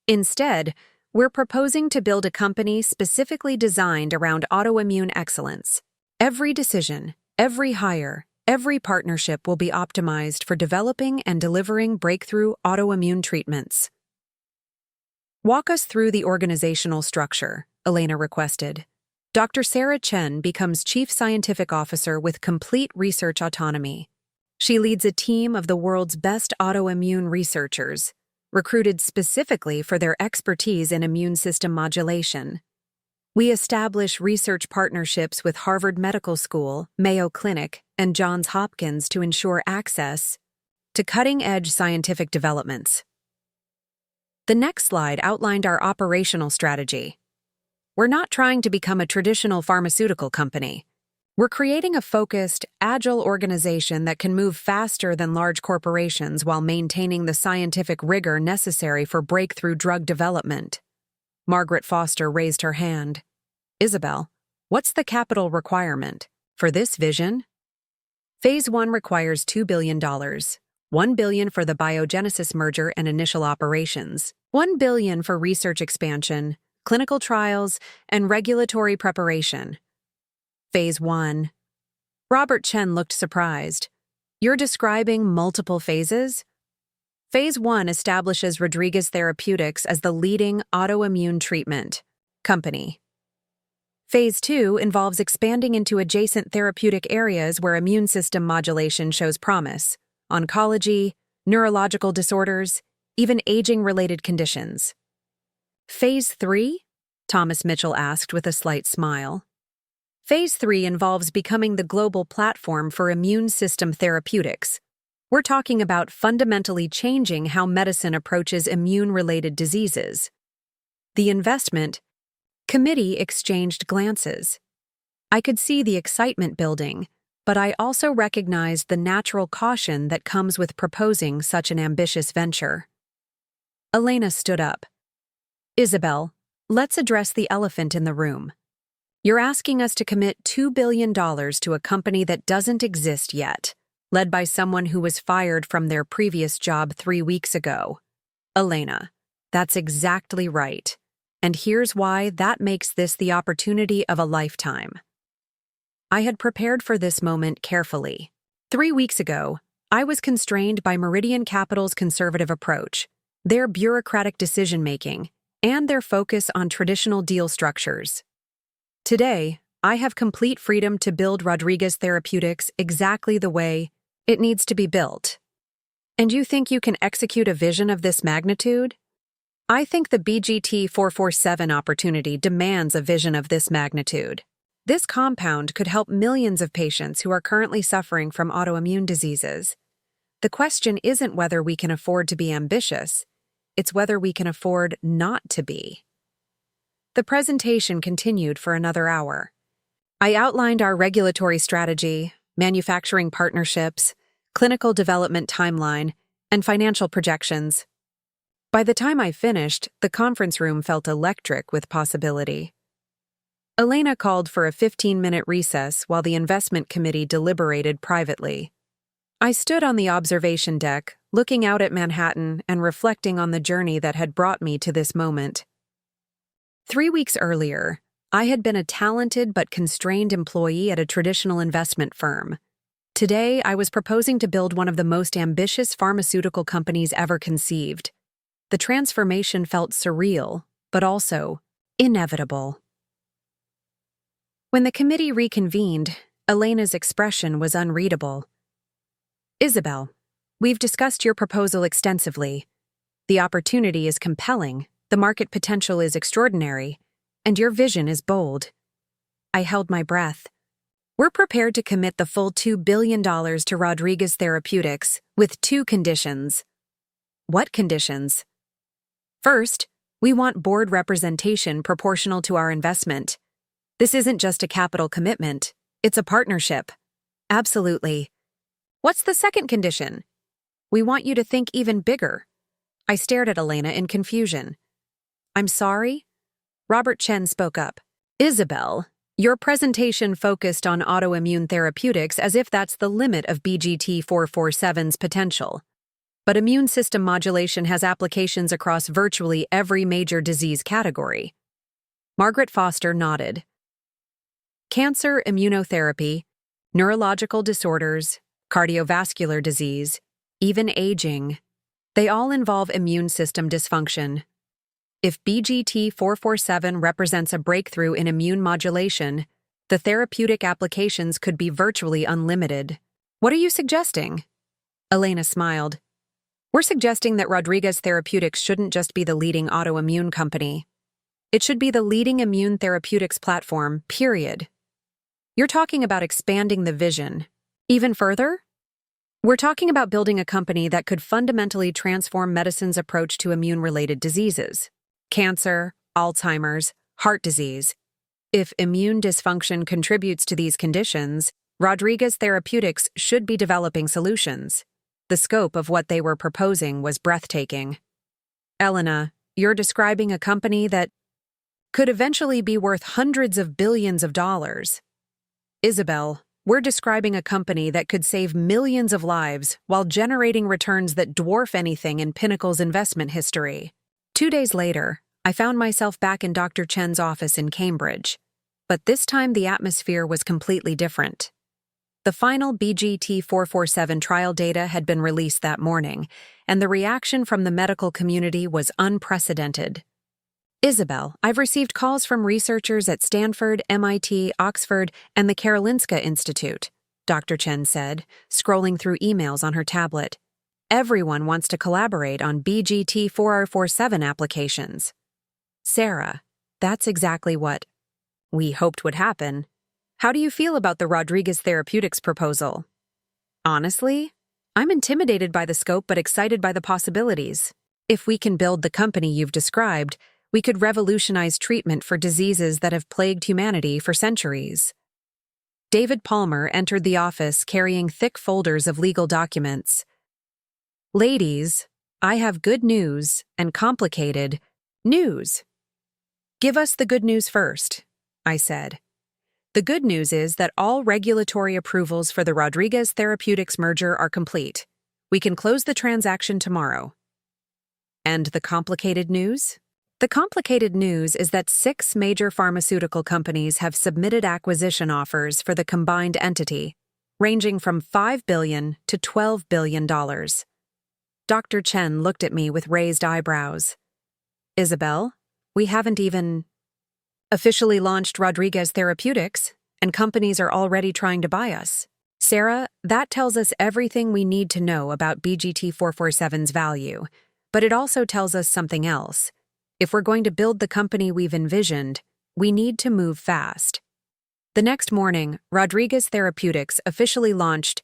Instead, we're proposing to build a company specifically designed around autoimmune excellence. Every decision, every hire, every partnership will be optimized for developing and delivering breakthrough autoimmune treatments. Walk us through the organizational structure, Elena requested. Dr. Sarah Chen becomes Chief Scientific Officer with complete research autonomy. She leads a team of the world's best autoimmune researchers, recruited specifically for their expertise in immune system modulation. We establish research partnerships with Harvard Medical School, Mayo Clinic, and Johns Hopkins to ensure access to cutting-edge scientific developments. The next slide outlined our operational strategy. We're not trying to become a traditional pharmaceutical company. We're creating a focused, agile organization that can move faster than large corporations while maintaining the scientific rigor necessary for breakthrough drug development. Margaret Foster raised her hand. Isabel, what's the capital requirement for this vision? Phase 1 requires $2 billion. $1 billion for the Biogenesis merger and initial operations, $1 billion for research expansion, clinical trials, and regulatory preparation. Phase 1. Robert Chen looked surprised. You're describing multiple phases? Phase 1 establishes Rodriguez Therapeutics as the leading autoimmune treatment company. Phase 2 involves expanding into adjacent therapeutic areas where immune system modulation shows promise: oncology, neurological disorders, even aging-related conditions. Phase 3? Thomas Mitchell asked with a slight smile. Phase 3 involves becoming the global platform for immune system therapeutics. We're talking about fundamentally changing how medicine approaches immune-related diseases. The investment committee exchanged glances. I could see the excitement building, but I also recognized the natural caution that comes with proposing such an ambitious venture. Elena stood up. Isabel, let's address the elephant in the room. You're asking us to commit $2 billion to a company that doesn't exist yet, led by someone who was fired from their previous job 3 weeks ago. Elena, that's exactly right. And here's why that makes this the opportunity of a lifetime. I had prepared for this moment carefully. 3 weeks ago, I was constrained by Meridian Capital's conservative approach, their bureaucratic decision-making, and their focus on traditional deal structures. Today, I have complete freedom to build Rodriguez Therapeutics exactly the way it needs to be built. And you think you can execute a vision of this magnitude? I think the BGT 447 opportunity demands a vision of this magnitude. This compound could help millions of patients who are currently suffering from autoimmune diseases. The question isn't whether we can afford to be ambitious, it's whether we can afford not to be. The presentation continued for another hour. I outlined our regulatory strategy, manufacturing partnerships, clinical development timeline, and financial projections. By the time I finished, the conference room felt electric with possibility. Elena called for a 15-minute recess while the investment committee deliberated privately. I stood on the observation deck, looking out at Manhattan and reflecting on the journey that had brought me to this moment. 3 weeks earlier, I had been a talented but constrained employee at a traditional investment firm. Today, I was proposing to build one of the most ambitious pharmaceutical companies ever conceived. The transformation felt surreal, but also inevitable. When the committee reconvened, Elena's expression was unreadable. Isabel, we've discussed your proposal extensively. The opportunity is compelling, the market potential is extraordinary, and your vision is bold. I held my breath. We're prepared to commit the full $2 billion to Rodriguez Therapeutics with 2 conditions. What conditions? First, we want board representation proportional to our investment. This isn't just a capital commitment, it's a partnership. Absolutely. What's the second condition? We want you to think even bigger. I stared at Elena in confusion. I'm sorry? Robert Chen spoke up. Isabel, your presentation focused on autoimmune therapeutics as if that's the limit of BGT 447's potential. But immune system modulation has applications across virtually every major disease category. Margaret Foster nodded. Cancer immunotherapy, neurological disorders, cardiovascular disease, even aging, they all involve immune system dysfunction. If BGT 447 represents a breakthrough in immune modulation, the therapeutic applications could be virtually unlimited. What are you suggesting? Elena smiled. We're suggesting that Rodriguez Therapeutics shouldn't just be the leading autoimmune company. It should be the leading immune therapeutics platform, period. You're talking about expanding the vision. Even further? We're talking about building a company that could fundamentally transform medicine's approach to immune-related diseases. Cancer, Alzheimer's, heart disease. If immune dysfunction contributes to these conditions, Rodriguez Therapeutics should be developing solutions. The scope of what they were proposing was breathtaking. Elena, you're describing a company that could eventually be worth hundreds of billions of dollars. Isabel, we're describing a company that could save millions of lives while generating returns that dwarf anything in Pinnacle's investment history. 2 days later, I found myself back in Dr. Chen's office in Cambridge, but this time the atmosphere was completely different. The final BGT 447 trial data had been released that morning, and the reaction from the medical community was unprecedented. Isabel, I've received calls from researchers at Stanford, MIT, Oxford, and the Karolinska Institute, Dr. Chen said, scrolling through emails on her tablet. Everyone wants to collaborate on BGT 447 applications. Sarah, that's exactly what we hoped would happen. How do you feel about the Rodriguez Therapeutics proposal? Honestly, I'm intimidated by the scope but excited by the possibilities. If we can build the company you've described, we could revolutionize treatment for diseases that have plagued humanity for centuries. David Palmer entered the office carrying thick folders of legal documents. Ladies, I have good news and complicated news. Give us the good news first, I said. The good news is that all regulatory approvals for the Rodriguez Therapeutics merger are complete. We can close the transaction tomorrow. And the complicated news? The complicated news is that 6 major pharmaceutical companies have submitted acquisition offers for the combined entity, ranging from $5 billion to $12 billion. Dr. Chen looked at me with raised eyebrows. Isabel, We haven't even officially launched Rodriguez Therapeutics, and companies are already trying to buy us. Sarah, that tells us everything we need to know about BGT-447's value, but it also tells us something else. If we're going to build the company we've envisioned, we need to move fast. The next morning, Rodriguez Therapeutics officially launched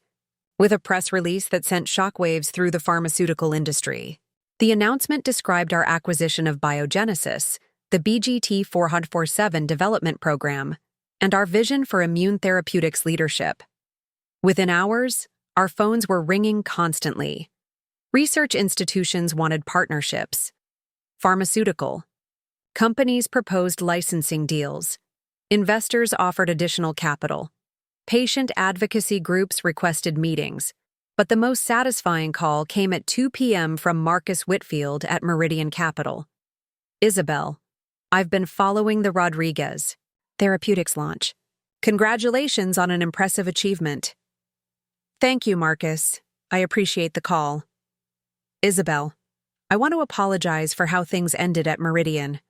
with a press release that sent shockwaves through the pharmaceutical industry. The announcement described our acquisition of Biogenesis, the BGT-447 development program, and our vision for immune therapeutics leadership. Within hours, our phones were ringing constantly. Research institutions wanted partnerships. Pharmaceutical companies proposed licensing deals. Investors offered additional capital. Patient advocacy groups requested meetings. But the most satisfying call came at 2 p.m. from Marcus Whitfield at Meridian Capital. Isabel, I've been following the Rodriguez Therapeutics launch. Congratulations on an impressive achievement. Thank you, Marcus. I appreciate the call. Isabel, I want to apologize for how things ended at Meridian.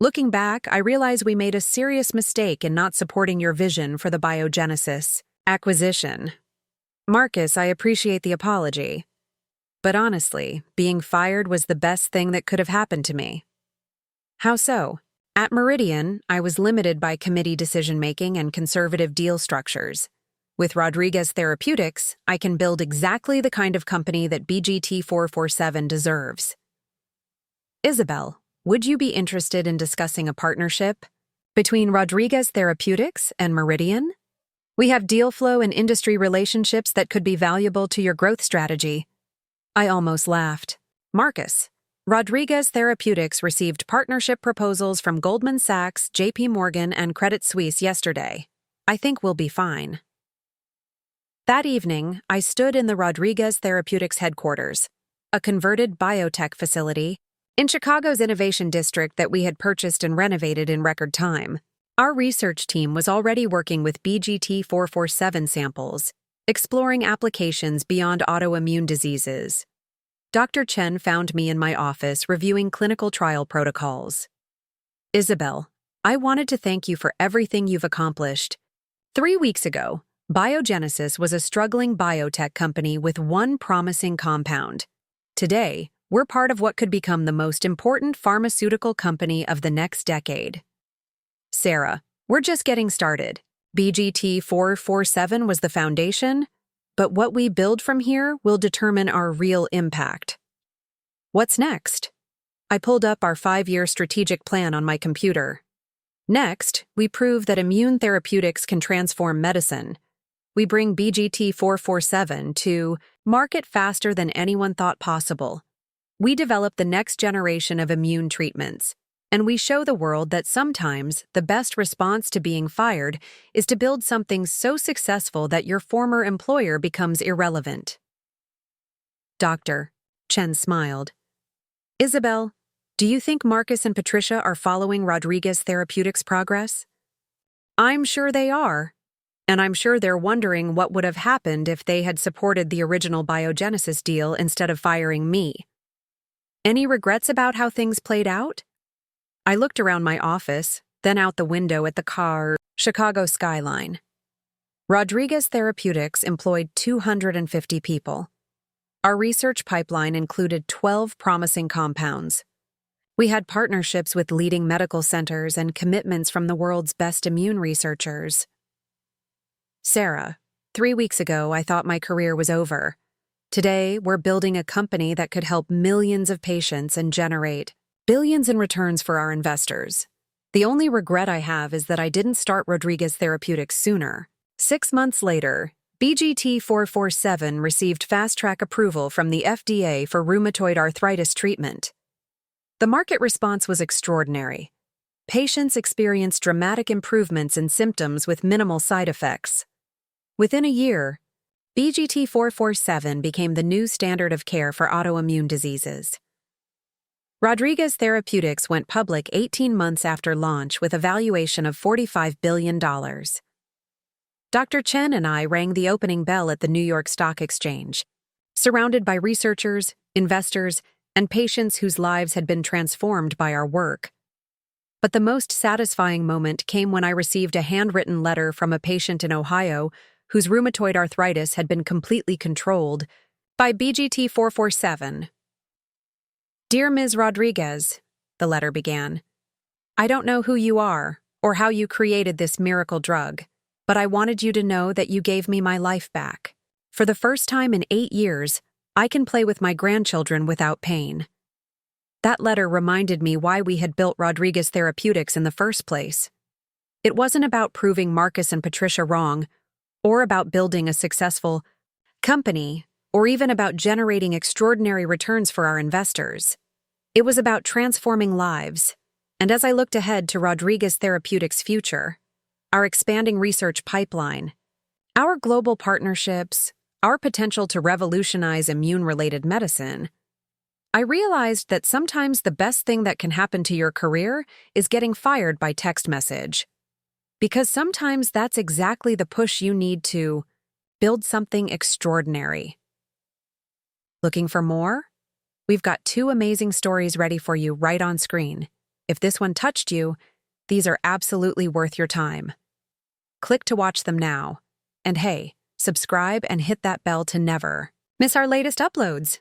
Looking back, I realize we made a serious mistake in not supporting your vision for the Biogenesis acquisition. Marcus, I appreciate the apology. But honestly, being fired was the best thing that could have happened to me. How so? At Meridian, I was limited by committee decision-making and conservative deal structures. With Rodriguez Therapeutics, I can build exactly the kind of company that BGT-447 deserves. Isabel, would you be interested in discussing a partnership between Rodriguez Therapeutics and Meridian? We have deal flow and industry relationships that could be valuable to your growth strategy. I almost laughed. Marcus, Rodriguez Therapeutics received partnership proposals from Goldman Sachs, JP Morgan, and Credit Suisse yesterday. I think we'll be fine. That evening, I stood in the Rodriguez Therapeutics headquarters, a converted biotech facility in Chicago's Innovation District that we had purchased and renovated in record time. Our research team was already working with BGT-447 samples, exploring applications beyond autoimmune diseases. Dr. Chen found me in my office reviewing clinical trial protocols. Isabel, I wanted to thank you for everything you've accomplished. 3 weeks ago, Biogenesis was a struggling biotech company with one promising compound. Today, we're part of what could become the most important pharmaceutical company of the next decade. Sarah, we're just getting started. BGT-447 was the foundation, but what we build from here will determine our real impact. What's next? I pulled up our 5-year strategic plan on my computer. Next, we prove that immune therapeutics can transform medicine. We bring BGT-447 to market faster than anyone thought possible. We develop the next generation of immune treatments, and we show the world that sometimes the best response to being fired is to build something so successful that your former employer becomes irrelevant. Doctor, Chen smiled. Isabel, do you think Marcus and Patricia are following Rodriguez Therapeutics' progress? I'm sure they are, and I'm sure they're wondering what would have happened if they had supported the original Biogenesis deal instead of firing me. Any regrets about how things played out? I looked around my office, then out the window at the Chicago skyline. Rodriguez Therapeutics employed 250 people. Our research pipeline included 12 promising compounds. We had partnerships with leading medical centers and commitments from the world's best immune researchers. Sarah, 3 weeks ago, I thought my career was over. Today, we're building a company that could help millions of patients and generate billions in returns for our investors. The only regret I have is that I didn't start Rodriguez Therapeutics sooner. 6 months later, BGT-447 received fast-track approval from the FDA for rheumatoid arthritis treatment. The market response was extraordinary. Patients experienced dramatic improvements in symptoms with minimal side effects. Within a year, BGT-447 became the new standard of care for autoimmune diseases. Rodriguez Therapeutics went public 18 months after launch with a valuation of $45 billion. Dr. Chen and I rang the opening bell at the New York Stock Exchange, surrounded by researchers, investors, and patients whose lives had been transformed by our work. But the most satisfying moment came when I received a handwritten letter from a patient in Ohio whose rheumatoid arthritis had been completely controlled by BGT 447. Dear Ms. Rodriguez, the letter began, I don't know who you are or how you created this miracle drug, but I wanted you to know that you gave me my life back. For the first time in 8 years, I can play with my grandchildren without pain. That letter reminded me why we had built Rodriguez Therapeutics in the first place. It wasn't about proving Marcus and Patricia wrong, or about building a successful company, or even about generating extraordinary returns for our investors. It was about transforming lives. And as I looked ahead to Rodriguez Therapeutics' future, our expanding research pipeline, our global partnerships, our potential to revolutionize immune-related medicine, I realized that sometimes the best thing that can happen to your career is getting fired by text message. Because sometimes that's exactly the push you need to build something extraordinary. Looking for more? We've got 2 amazing stories ready for you right on screen. If this one touched you, these are absolutely worth your time. Click to watch them now. And hey, subscribe and hit that bell to never miss our latest uploads.